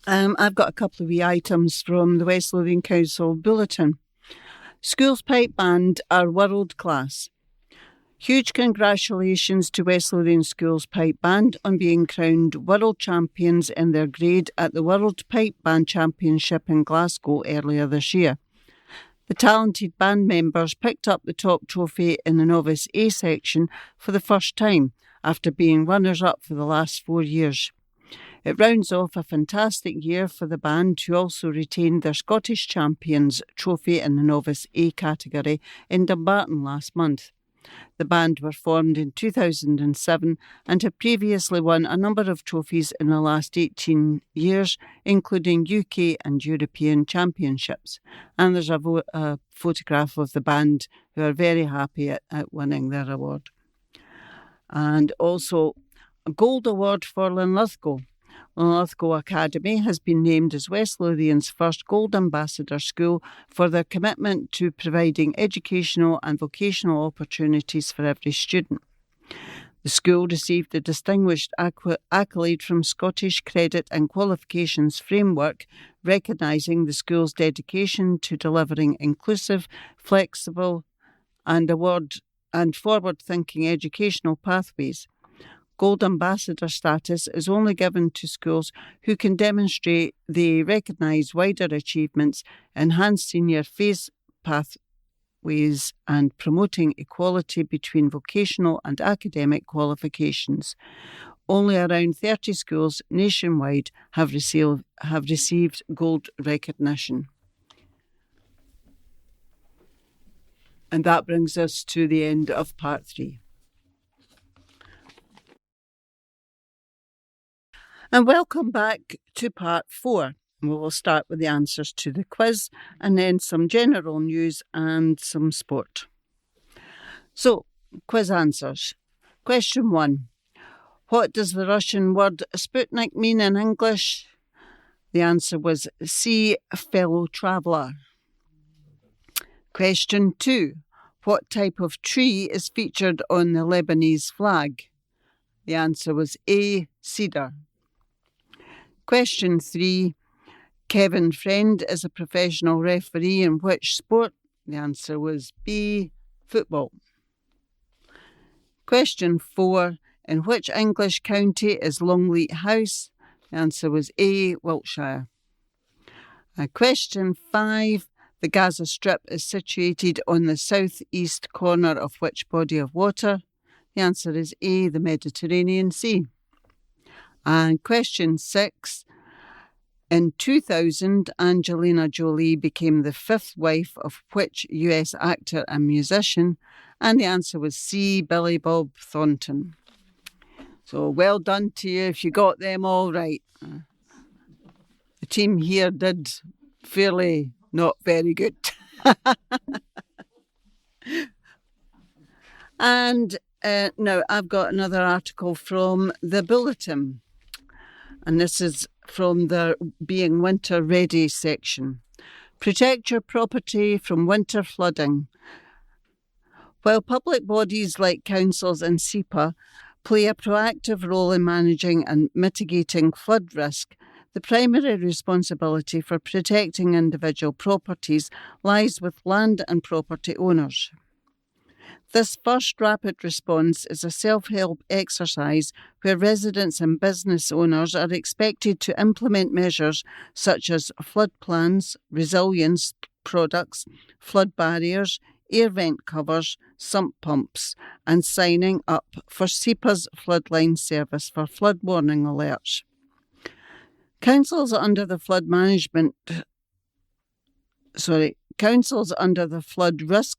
I've got a couple of wee items from the West Lothian Council Bulletin. Schools Pipe Band are world class. Huge congratulations to West Lothian Schools Pipe Band on being crowned world champions in their grade at the World Pipe Band Championship in Glasgow earlier this year. The talented band members picked up the top trophy in the Novice A section for the first time after being runners-up for the last 4 years. It rounds off a fantastic year for the band, who also retained their Scottish Champions trophy in the Novice A category in Dumbarton last month. The band were formed in 2007 and have previously won a number of trophies in the last 18 years, including UK and European championships. And there's a photograph of the band, who are very happy at winning their award. And also a gold award for Linlithgow. Linlithgow Academy has been named as West Lothian's first Gold Ambassador school for their commitment to providing educational and vocational opportunities for every student. The school received the distinguished accolade from Scottish Credit and Qualifications Framework, recognising the school's dedication to delivering inclusive, flexible and forward-thinking educational pathways. Gold Ambassador status is only given to schools who can demonstrate they recognise wider achievements, enhance senior phase pathways and promoting equality between vocational and academic qualifications. Only around 30 schools nationwide have received gold recognition. And that brings us to the end of part 3. And welcome back to part 4. We will start with the answers to the quiz and then some general news and some sport. So, quiz answers. Question 1. What does the Russian word Sputnik mean in English? The answer was see fellow traveller. Question 2. What type of tree is featured on the Lebanese flag? The answer was A, cedar. Question 3. Kevin Friend is a professional referee in which sport? The answer was B, football. Question 4. In which English county is Longleat House? The answer was A, Wiltshire. Question 5. The Gaza Strip is situated on the southeast corner of which body of water? The answer is A, the Mediterranean Sea. And question 6. In 2000, Angelina Jolie became the 5th wife of which US actor and musician? And the answer was C, Billy Bob Thornton. So well done to you if you got them all right. The team here did fairly not very good. And now I've got another article from the Bulletin. And this is from the Being Winter Ready section. Protect your property from winter flooding. While public bodies like councils and SEPA play a proactive role in managing and mitigating flood risk, the primary responsibility for protecting individual properties lies with land and property owners. This first rapid response is a self-help exercise where residents and business owners are expected to implement measures such as flood plans, resilience products, flood barriers, air vent covers, sump pumps, and signing up for SEPA's floodline service for flood warning alerts. Councils under the Flood Risk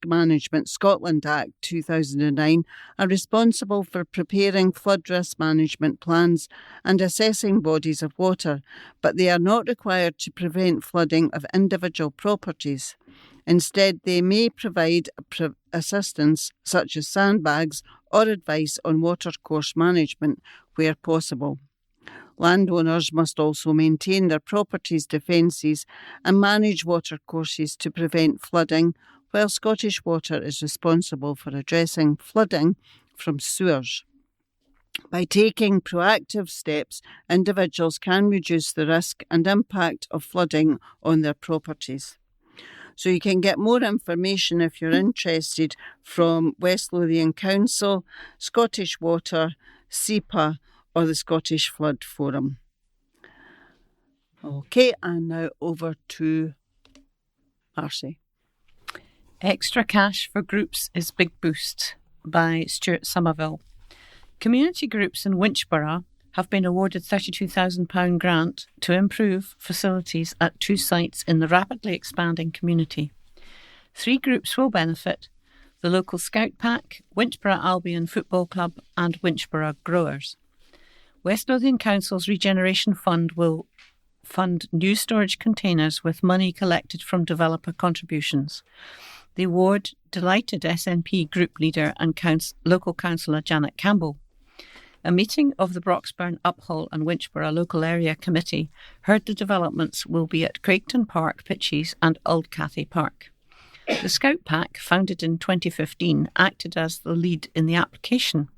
Management Scotland Act 2009 are responsible for preparing flood risk management plans and assessing bodies of water, but they are not required to prevent flooding of individual properties. Instead, they may provide assistance such as sandbags or advice on watercourse management where possible. Landowners must also maintain their properties' defences and manage watercourses to prevent flooding, while Scottish Water is responsible for addressing flooding from sewers. By taking proactive steps, individuals can reduce the risk and impact of flooding on their properties. So you can get more information if you're interested from West Lothian Council, Scottish Water, SEPA, or the Scottish Flood Forum. Okay, and now over to Marcy. Extra cash for groups is big boost by Stuart Somerville. Community groups in Winchborough have been awarded £32,000 grant to improve facilities at 2 sites in the rapidly expanding community. 3 groups will benefit: the local Scout Pack, Winchborough Albion Football Club and Winchborough Growers. West Lothian Council's Regeneration Fund will fund new storage containers with money collected from developer contributions. The award delighted SNP group leader and local councillor Janet Campbell. A meeting of the Broxburn, Uphall and Winchborough Local Area Committee heard the developments will be at Craigton Park, Pitches and Old Cathay Park. The Scout Pack, founded in 2015, acted as the lead in the application.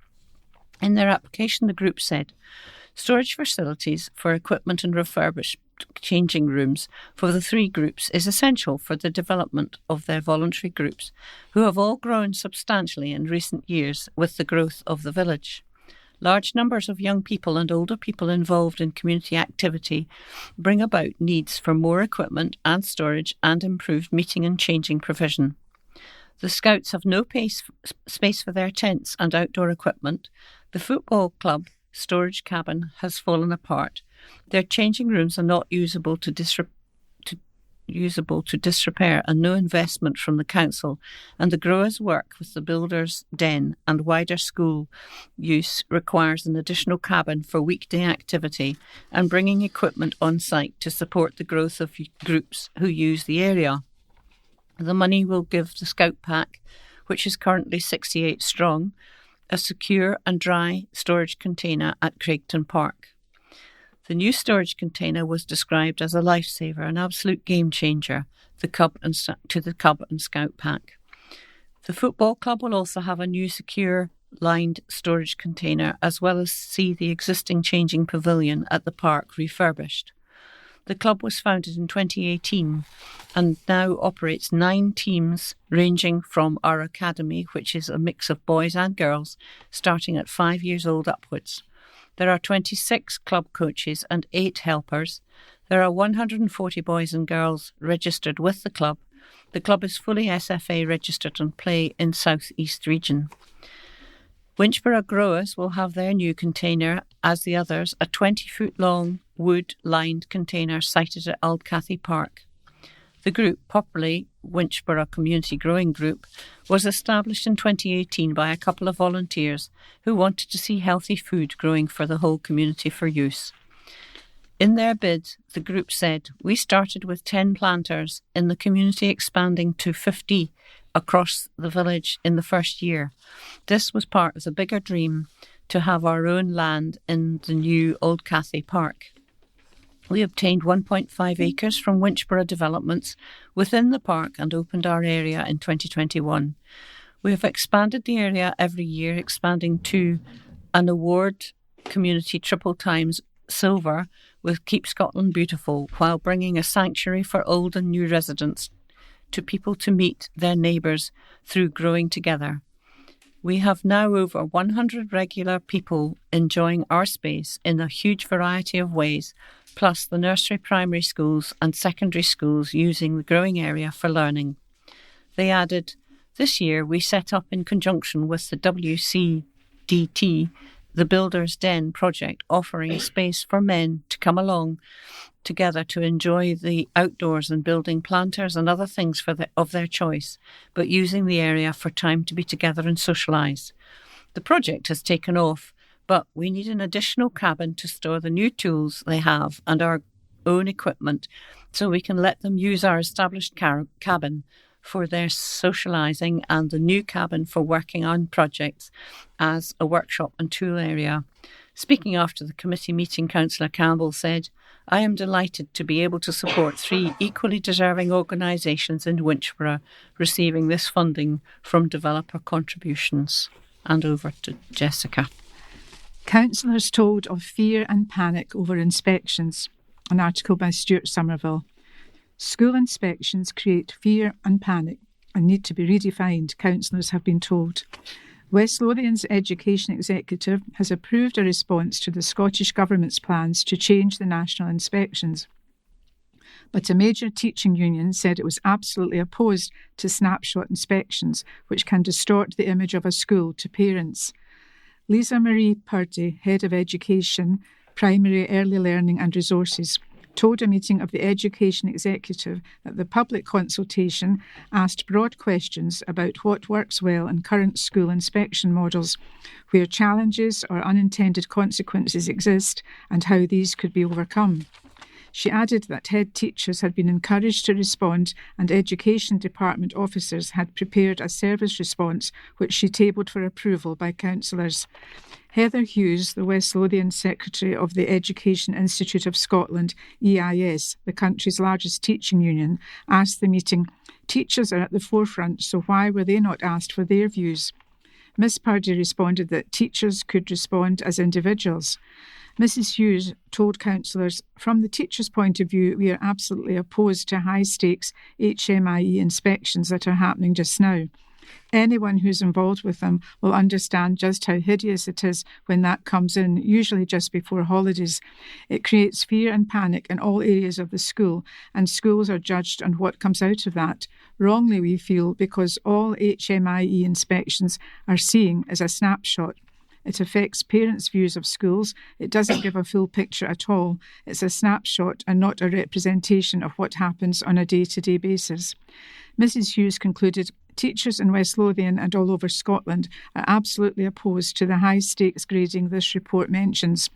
In their application, the group said, storage facilities for equipment and refurbished changing rooms for the 3 groups is essential for the development of their voluntary groups, who have all grown substantially in recent years with the growth of the village. Large numbers of young people and older people involved in community activity bring about needs for more equipment and storage and improved meeting and changing provision. The Scouts have no space for their tents and outdoor equipment. The football club storage cabin has fallen apart. Their changing rooms are not usable to disrepair and no investment from the council, and the growers' work with the builder's den and wider school use requires an additional cabin for weekday activity and bringing equipment on site to support the growth of groups who use the area. The money will give the Scout Pack, which is currently 68 strong, a secure and dry storage container at Craigton Park. The new storage container was described as a lifesaver, an absolute game changer, to the Cub and Scout Pack. The football club will also have a new secure lined storage container, as well as see the existing changing pavilion at the park refurbished. The club was founded in 2018 and now operates 9 teams ranging from our academy, which is a mix of boys and girls, starting at 5 years old upwards. There are 26 club coaches and 8 helpers. There are 140 boys and girls registered with the club. The club is fully SFA registered and play in South East region. Winchborough Growers will have their new container, as the others, a 20-foot-long wood-lined container sited at Aldcathy Park. The group, popularly Winchborough Community Growing Group, was established in 2018 by a couple of volunteers who wanted to see healthy food growing for the whole community for use. In their bid, the group said, "We started with 10 planters, in the community expanding to 50 across the village in the first year. This was part of the bigger dream to have our own land in the new Old Cathay Park. We obtained 1.5 acres from Winchborough Developments within the park and opened our area in 2021. We have expanded the area every year, expanding to an award community triple times silver with Keep Scotland Beautiful, while bringing a sanctuary for old and new residents to people to meet their neighbours through growing together. We have now over 100 regular people enjoying our space in a huge variety of ways, plus the nursery, primary schools and secondary schools using the growing area for learning." They added, "This year we set up in conjunction with the WCDT the Builder's Den project, offering space for men to come along together to enjoy the outdoors and building planters and other things of their choice, but using the area for time to be together and socialise. The project has taken off, but we need an additional cabin to store the new tools they have and our own equipment, so we can let them use our established cabin for their socialising and the new cabin for working on projects as a workshop and tool area." Speaking after the committee meeting, Councillor Campbell said, "I am delighted to be able to support 3 equally deserving organisations in Winchborough receiving this funding from developer contributions." And over to Jessica. Councillors told of fear and panic over inspections. An article by Stuart Somerville. School inspections create fear and panic and need to be redefined, councillors have been told. West Lothian's Education Executive has approved a response to the Scottish Government's plans to change the national inspections. But a major teaching union said it was absolutely opposed to snapshot inspections, which can distort the image of a school to parents. Lisa Marie Purdy, Head of Education, Primary Early Learning and Resources, told a meeting of the Education Executive that the public consultation asked broad questions about what works well in current school inspection models, where challenges or unintended consequences exist and how these could be overcome. She added that head teachers had been encouraged to respond and Education Department officers had prepared a service response which she tabled for approval by councillors. Heather Hughes, the West Lothian Secretary of the Education Institute of Scotland, EIS, the country's largest teaching union, asked the meeting, "Teachers are at the forefront, so why were they not asked for their views?" Miss Purdy responded that teachers could respond as individuals. Mrs Hughes told councillors, "From the teacher's point of view, we are absolutely opposed to high-stakes HMIE inspections that are happening just now. Anyone who's involved with them will understand just how hideous it is when that comes in, usually just before holidays. It creates fear and panic in all areas of the school, and schools are judged on what comes out of that. Wrongly, we feel, because all HMIE inspections are seeing is a snapshot. It affects parents' views of schools. It doesn't give a full picture at all. It's a snapshot and not a representation of what happens on a day-to-day basis." Mrs Hughes concluded, "Teachers in West Lothian and all over Scotland are absolutely opposed to the high-stakes grading this report mentions.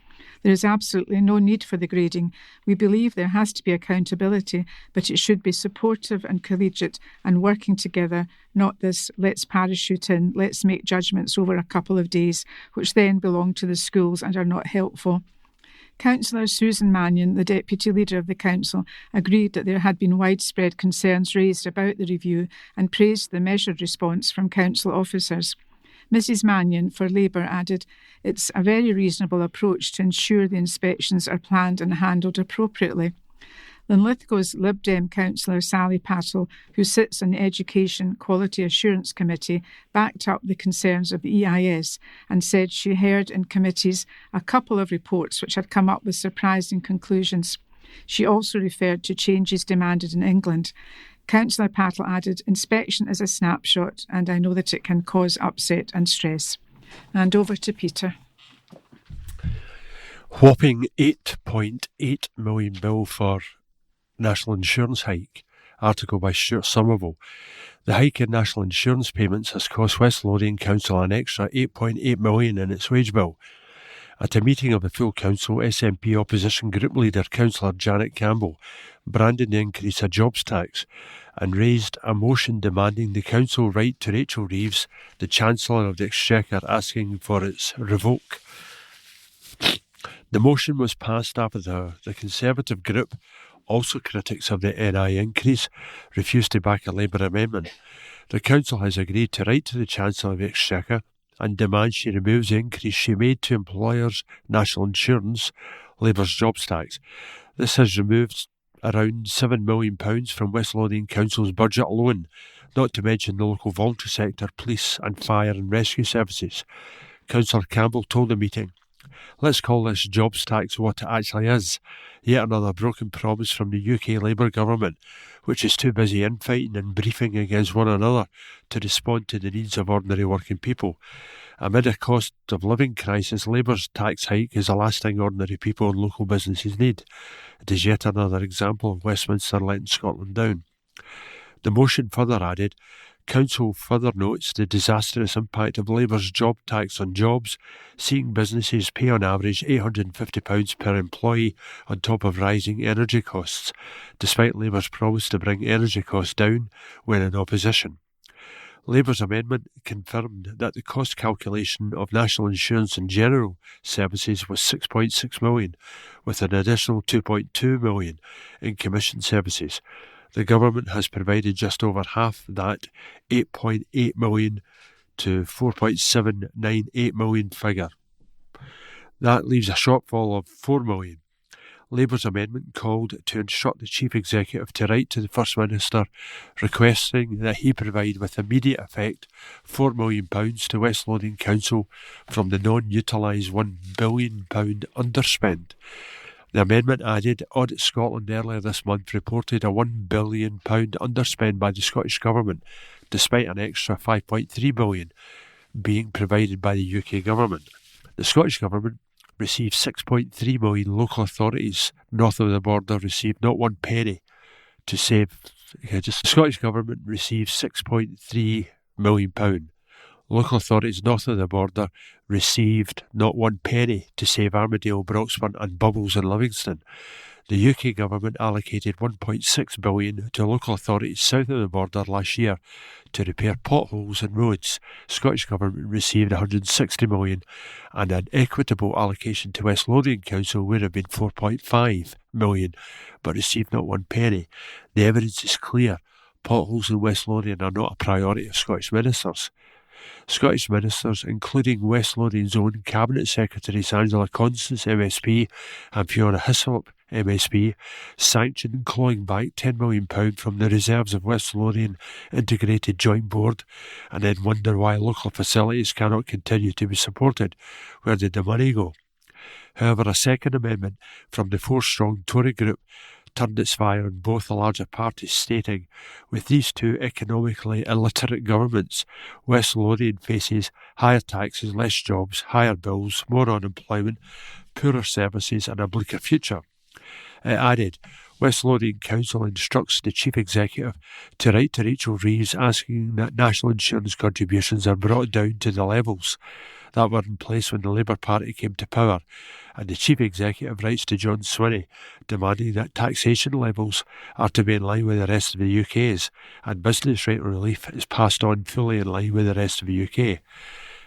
There is absolutely no need for the grading. We believe there has to be accountability, but it should be supportive and collegiate and working together, not this let's parachute in, let's make judgments over a couple of days, which then belong to the schools and are not helpful." Councillor Susan Mannion, the Deputy Leader of the Council, agreed that there had been widespread concerns raised about the review and praised the measured response from Council officers. Mrs Mannion, for Labour, added, "It's a very reasonable approach to ensure the inspections are planned and handled appropriately." Linlithgow's Lib Dem councillor Sally Pattle, who sits on the Education Quality Assurance Committee, backed up the concerns of the EIS and said she heard in committees a couple of reports which had come up with surprising conclusions. She also referred to changes demanded in England. Councillor Pattle added, "Inspection is a snapshot and I know that it can cause upset and stress." And over to Peter. Whopping £8.8 million bill for National Insurance hike. Article by Stuart Somerville. The hike in national insurance payments has cost West Lothian Council an extra £8.8 million in its wage bill. At a meeting of the full council, SNP opposition group leader Councillor Janet Campbell branded the increase a jobs tax and raised a motion demanding the council write to Rachel Reeves, the Chancellor of the Exchequer, asking for its revoke. The motion was passed after the Conservative group, also critics of the NI increase, refused to back a Labour amendment. The council has agreed to write to the Chancellor of the Exchequer and demand she removes the increase she made to employers' national insurance, Labour's jobs tax. This has removed around £7 million from West Lothian Council's budget alone, not to mention the local voluntary sector, police and fire and rescue services. Councillor Campbell told the meeting, "Let's call this jobs tax what it actually is, yet another broken promise from the UK Labour government, which is too busy infighting and briefing against one another to respond to the needs of ordinary working people. Amid a cost of living crisis, Labour's tax hike is the last thing ordinary people and local businesses need. It is yet another example of Westminster letting Scotland down." The motion further added, Council further notes the disastrous impact of Labour's job tax on jobs, seeing businesses pay on average £850 per employee on top of rising energy costs, despite Labour's promise to bring energy costs down when in opposition. Labour's amendment confirmed that the cost calculation of national insurance and general services was £6.6 million, with an additional £2.2 million in commission services. The government has provided just over half that £8.8 million to £4.798 million figure. That leaves a shortfall of £4 million. Labour's amendment called to instruct the Chief Executive to write to the First Minister requesting that he provide with immediate effect £4 million to West Lothian Council from the non-utilised £1 billion underspend. The amendment added, Audit Scotland earlier this month reported a £1 billion underspend by the Scottish Government, despite an extra £5.3 billion being provided by the UK Government. The Scottish Government received 6.3 million. Local authorities north of the border received not one penny to save. The Scottish Government received £6.3 million. Local authorities north of the border received not one penny to save Armadale, Broxburn and Bubbles in Livingston. The UK Government allocated £1.6 billion to local authorities south of the border last year to repair potholes and roads. Scottish Government received £160 million, and an equitable allocation to West Lothian Council would have been £4.5 million, but received not one penny. The evidence is clear. Potholes in West Lothian are not a priority of Scottish ministers. Scottish ministers, including West Lothian's own Cabinet Secretaries Angela Constance, MSP, and Fiona Hislop, MSP, sanctioned clawing back £10 million from the reserves of West Lothian Integrated Joint Board, and then wonder why local facilities cannot continue to be supported. Where did the money go? However, a second amendment from the four-strong Tory group turned its fire on both the larger parties, stating, with these two economically illiterate governments, West Lothian faces higher taxes, less jobs, higher bills, more unemployment, poorer services and a bleaker future. It added, West Lothian Council instructs the Chief Executive to write to Rachel Reeves asking that national insurance contributions are brought down to the levels that were in place when the Labour Party came to power, and the Chief Executive writes to John Swinney demanding that taxation levels are to be in line with the rest of the UK's, and business rate relief is passed on fully in line with the rest of the UK.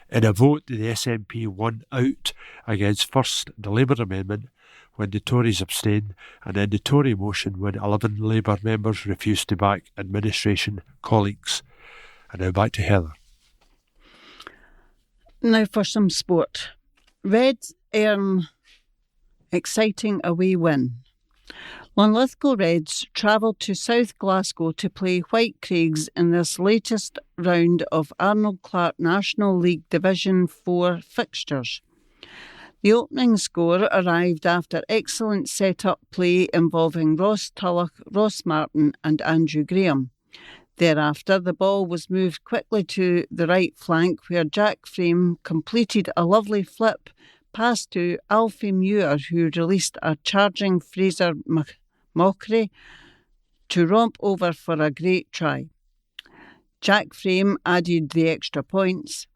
In a vote, the SNP won out against first the Labour amendment, when the Tories abstained, and then the Tory motion when 11 Labour members refused to back administration colleagues. And now back to Heather. Now for some sport. Reds earn exciting away win. Linlithgow Reds travelled to South Glasgow to play White Craigs in this latest round of Arnold Clark National League Division 4 fixtures. The opening score arrived after excellent set-up play involving Ross Tulloch, Ross Martin and Andrew Graham. Thereafter, the ball was moved quickly to the right flank where Jack Frame completed a lovely flip pass to Alfie Muir, who released a charging Fraser Mockery to romp over for a great try. Jack Frame added the extra points,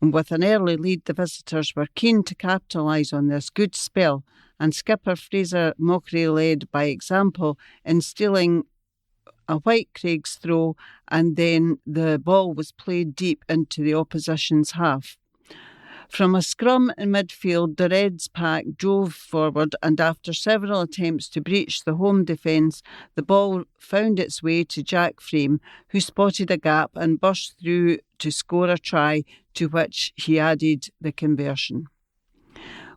and with an early lead, the visitors were keen to capitalise on this good spell, and skipper Fraser Mockery led by example in stealing a White Craigs throw, and then the ball was played deep into the opposition's half. From a scrum in midfield, the Reds pack drove forward, and after several attempts to breach the home defence, the ball found its way to Jack Frame, who spotted a gap and burst through to score a try, to which he added the conversion.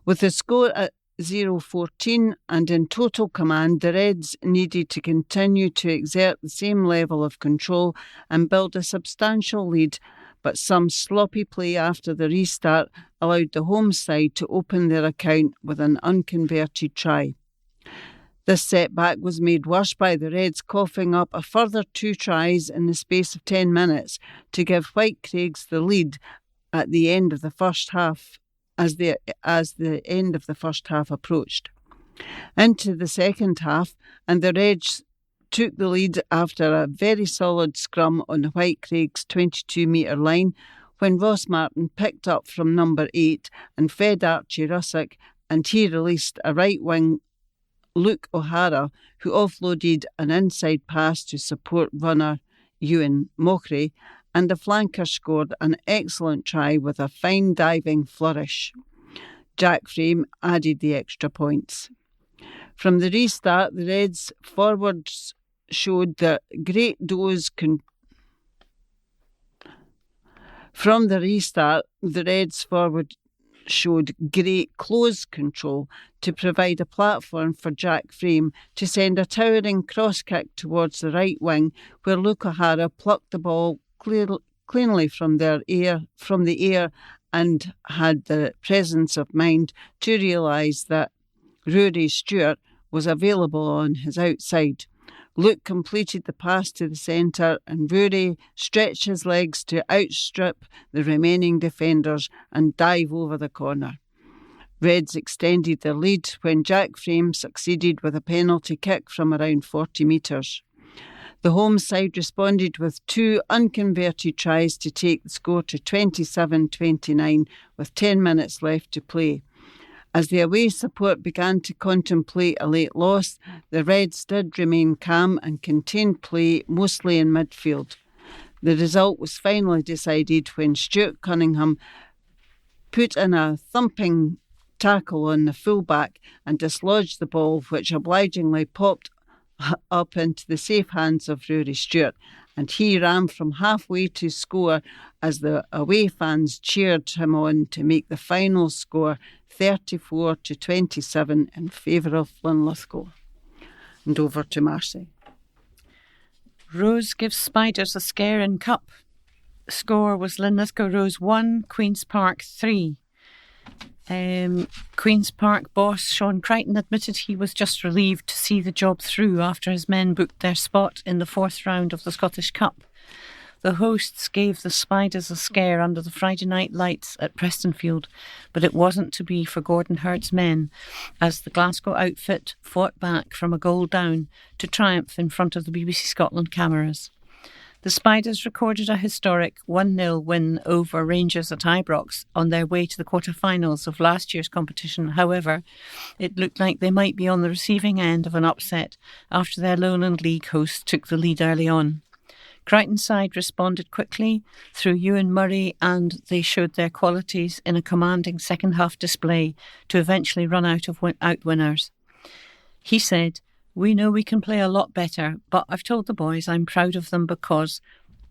With the score at 0-14 and in total command, the Reds needed to continue to exert the same level of control and build a substantial lead, but some sloppy play after the restart allowed the home side to open their account with an unconverted try. This setback was made worse by the Reds coughing up a further 2 tries in the space of 10 minutes to give White Craigs the lead at the end of the first half, as the end of the first half approached. Into the second half, and the Reds took the lead after a very solid scrum on the White Craigs 22-metre line, when Ross Martin picked up from number 8 and fed Archie Russick, and he released a right wing Luke O'Hara, who offloaded an inside pass to support runner Ewan Mockery, and the flanker scored an excellent try with a fine diving flourish. Jack Frame added the extra points. From the restart, the Reds forwards showed that great close control to provide a platform for Jack Frame to send a towering cross kick towards the right wing, where Luke O'Hara plucked the ball cleanly from the air and had the presence of mind to realise that Rory Stewart was available on his outside. Luke completed the pass to the centre, and Rory stretched his legs to outstrip the remaining defenders and dive over the corner. Reds extended their lead when Jack Frame succeeded with a penalty kick from around 40 metres. The home side responded with 2 unconverted tries to take the score to 27-29 with 10 minutes left to play. As the away support began to contemplate a late loss, the Reds did remain calm and contained play mostly in midfield. The result was finally decided when Stuart Cunningham put in a thumping tackle on the fullback and dislodged the ball, which obligingly popped up into the safe hands of Rory Stewart, and he ran from halfway to score as the away fans cheered him on to make the final score 34-27 in favour of Linlithgow. And over to Marcy. Rose gives Spiders a scare in Cup. Score was Linlithgow Rose 1, Queen's Park 3. Queen's Park boss Sean Crichton admitted he was just relieved to see the job through after his men booked their spot in the 4th round of the Scottish Cup. The hosts gave the Spiders a scare under the Friday night lights at Prestonfield, but it wasn't to be for Gordon Hurd's men, as the Glasgow outfit fought back from a goal down to triumph in front of the BBC Scotland cameras. The Spiders recorded a historic 1-0 win over Rangers at Ibrox on their way to the quarter-finals of last year's competition. However, it looked like they might be on the receiving end of an upset after their Lowland League hosts took the lead early on. Crichton's side responded quickly through Ewan Murray, and they showed their qualities in a commanding second-half display to eventually run out winners. He said, "We know we can play a lot better, but I've told the boys I'm proud of them because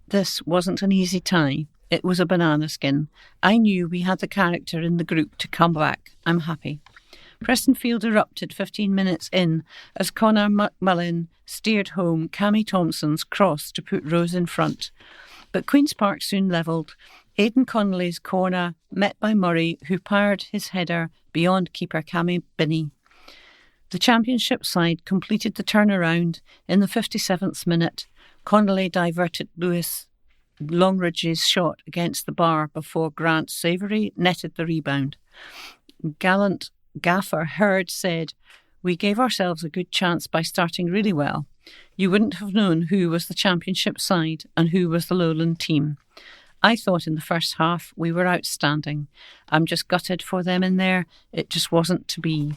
this wasn't an easy tie. It was a banana skin. I knew we had the character in the group to come back. I'm happy." Prestonfield erupted 15 minutes in as Connor Mullin steered home Cammy Thompson's cross to put Rose in front. But Queen's Park soon levelled. Aidan Connolly's corner met by Murray, who powered his header beyond keeper Cammy Binney. The championship side completed the turnaround in the 57th minute. Connolly diverted Lewis Longridge's shot against the bar before Grant Savoury netted the rebound. Gallant gaffer Hurd said, "We gave ourselves a good chance by starting really well. You wouldn't have known who was the championship side and who was the Lowland team. I thought in the first half we were outstanding. I'm just gutted for them in there. It just wasn't to be."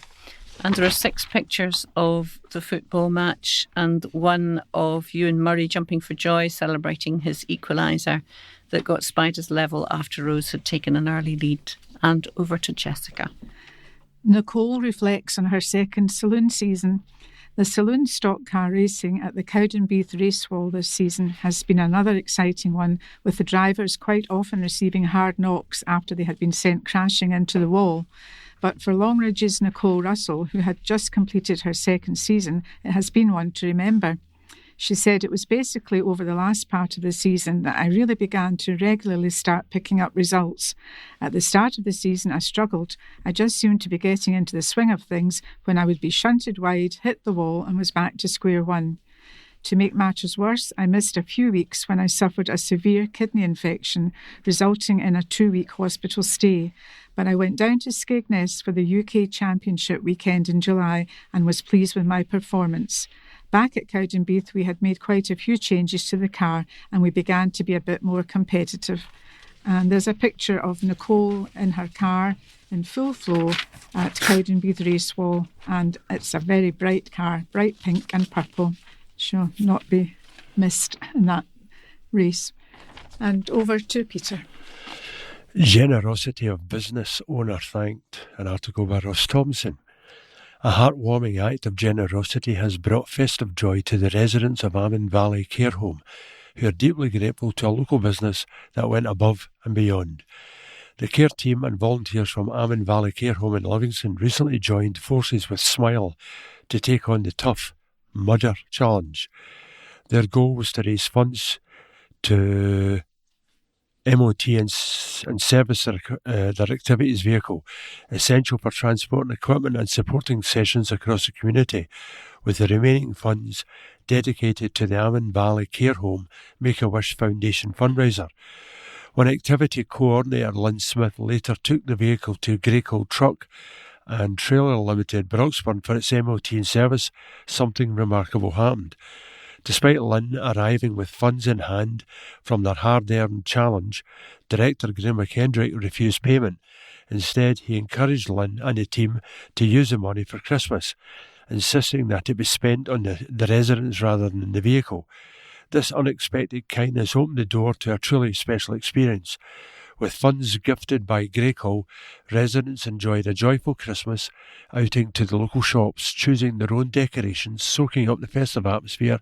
And there are 6 pictures of the football match and one of Ewan Murray jumping for joy, celebrating his equaliser that got Spiders level after Rose had taken an early lead. And over to Jessica. Nicole reflects on her second saloon season. The saloon stock car racing at the Cowdenbeath Racewall this season has been another exciting one, with the drivers quite often receiving hard knocks after they had been sent crashing into the wall. But for Longridge's Nicole Russell, who had just completed her second season, it has been one to remember. She said, "It was basically over the last part of the season that I really began to regularly start picking up results. At the start of the season, I struggled. I just seemed to be getting into the swing of things when I would be shunted wide, hit the wall, and was back to square one. To make matters worse, I missed a few weeks when I suffered a severe kidney infection, resulting in a 2-week hospital stay. But I went down to Skegness for the UK Championship weekend in July and was pleased with my performance. Back at Cowdenbeath, we had made quite a few changes to the car and we began to be a bit more competitive." And there's a picture of Nicole in her car in full flow at Cowdenbeath Racewall, and it's a very bright car, bright pink and purple. She'll not be missed in that race. And over to Peter. Generosity of business owner thanked, an article by Ross Thompson. A heartwarming act of generosity has brought festive joy to the residents of Amman Valley Care Home, who are deeply grateful to a local business that went above and beyond. The care team and volunteers from Amman Valley Care Home in Livingston recently joined forces with Smile to take on the tough Mudder Challenge. Their goal was to raise funds to MOT and service their activities vehicle, essential for transporting equipment and supporting sessions across the community, with the remaining funds dedicated to the Amman Valley Care Home Make-A-Wish Foundation fundraiser. One activity coordinator, Lynn Smith, later took the vehicle to Greycold Truck and Trailer Limited, Broxburn, for its MOT and service. Something remarkable happened. Despite Lynn arriving with funds in hand from their hard-earned challenge, Director Graham McKendrick refused payment. Instead, he encouraged Lynn and the team to use the money for Christmas, insisting that it be spent on the residents rather than the vehicle. This unexpected kindness opened the door to a truly special experience. With funds gifted by Greycold, residents enjoyed a joyful Christmas outing to the local shops, choosing their own decorations, soaking up the festive atmosphere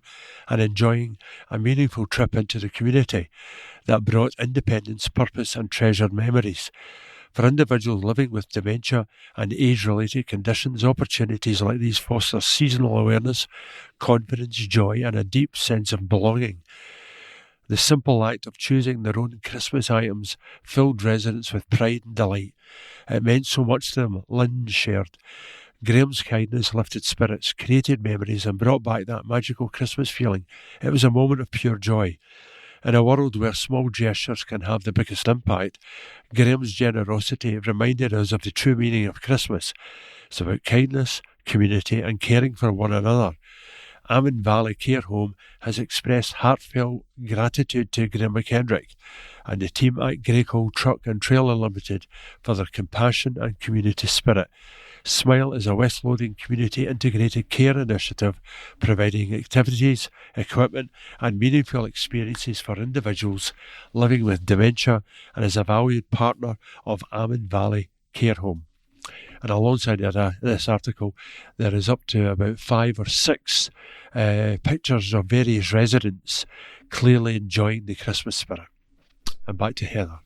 and enjoying a meaningful trip into the community that brought independence, purpose and treasured memories. For individuals living with dementia and age-related conditions, opportunities like these foster seasonal awareness, confidence, joy and a deep sense of belonging. The simple act of choosing their own Christmas items filled residents with pride and delight. It meant so much to them, Lynn shared. Graham's kindness lifted spirits, created memories and brought back that magical Christmas feeling. It was a moment of pure joy. In a world where small gestures can have the biggest impact, Graham's generosity reminded us of the true meaning of Christmas. It's about kindness, community and caring for one another. Amman Valley Care Home has expressed heartfelt gratitude to Graham McKendrick and the team at Greycold Truck and Trailer Limited for their compassion and community spirit. Smile is a West Lothian community integrated care initiative providing activities, equipment and meaningful experiences for individuals living with dementia and is a valued partner of Amman Valley Care Home. And alongside this article, there is up to about 5 or 6 pictures of various residents clearly enjoying the Christmas spirit. And back to Heather.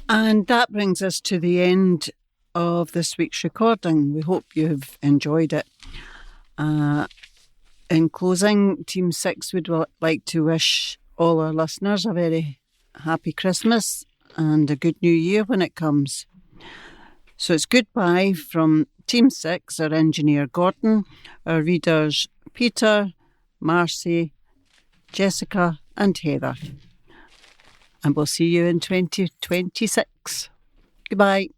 And that brings us to the end of this week's recording. We hope you've enjoyed it. In closing, Team 6 would like to wish all our listeners a very happy Christmas and a good new year when it comes. So it's goodbye from Team 6, our engineer Gordon, our readers Peter, Marcy, Jessica and Heather. And we'll see you in 2026. Goodbye.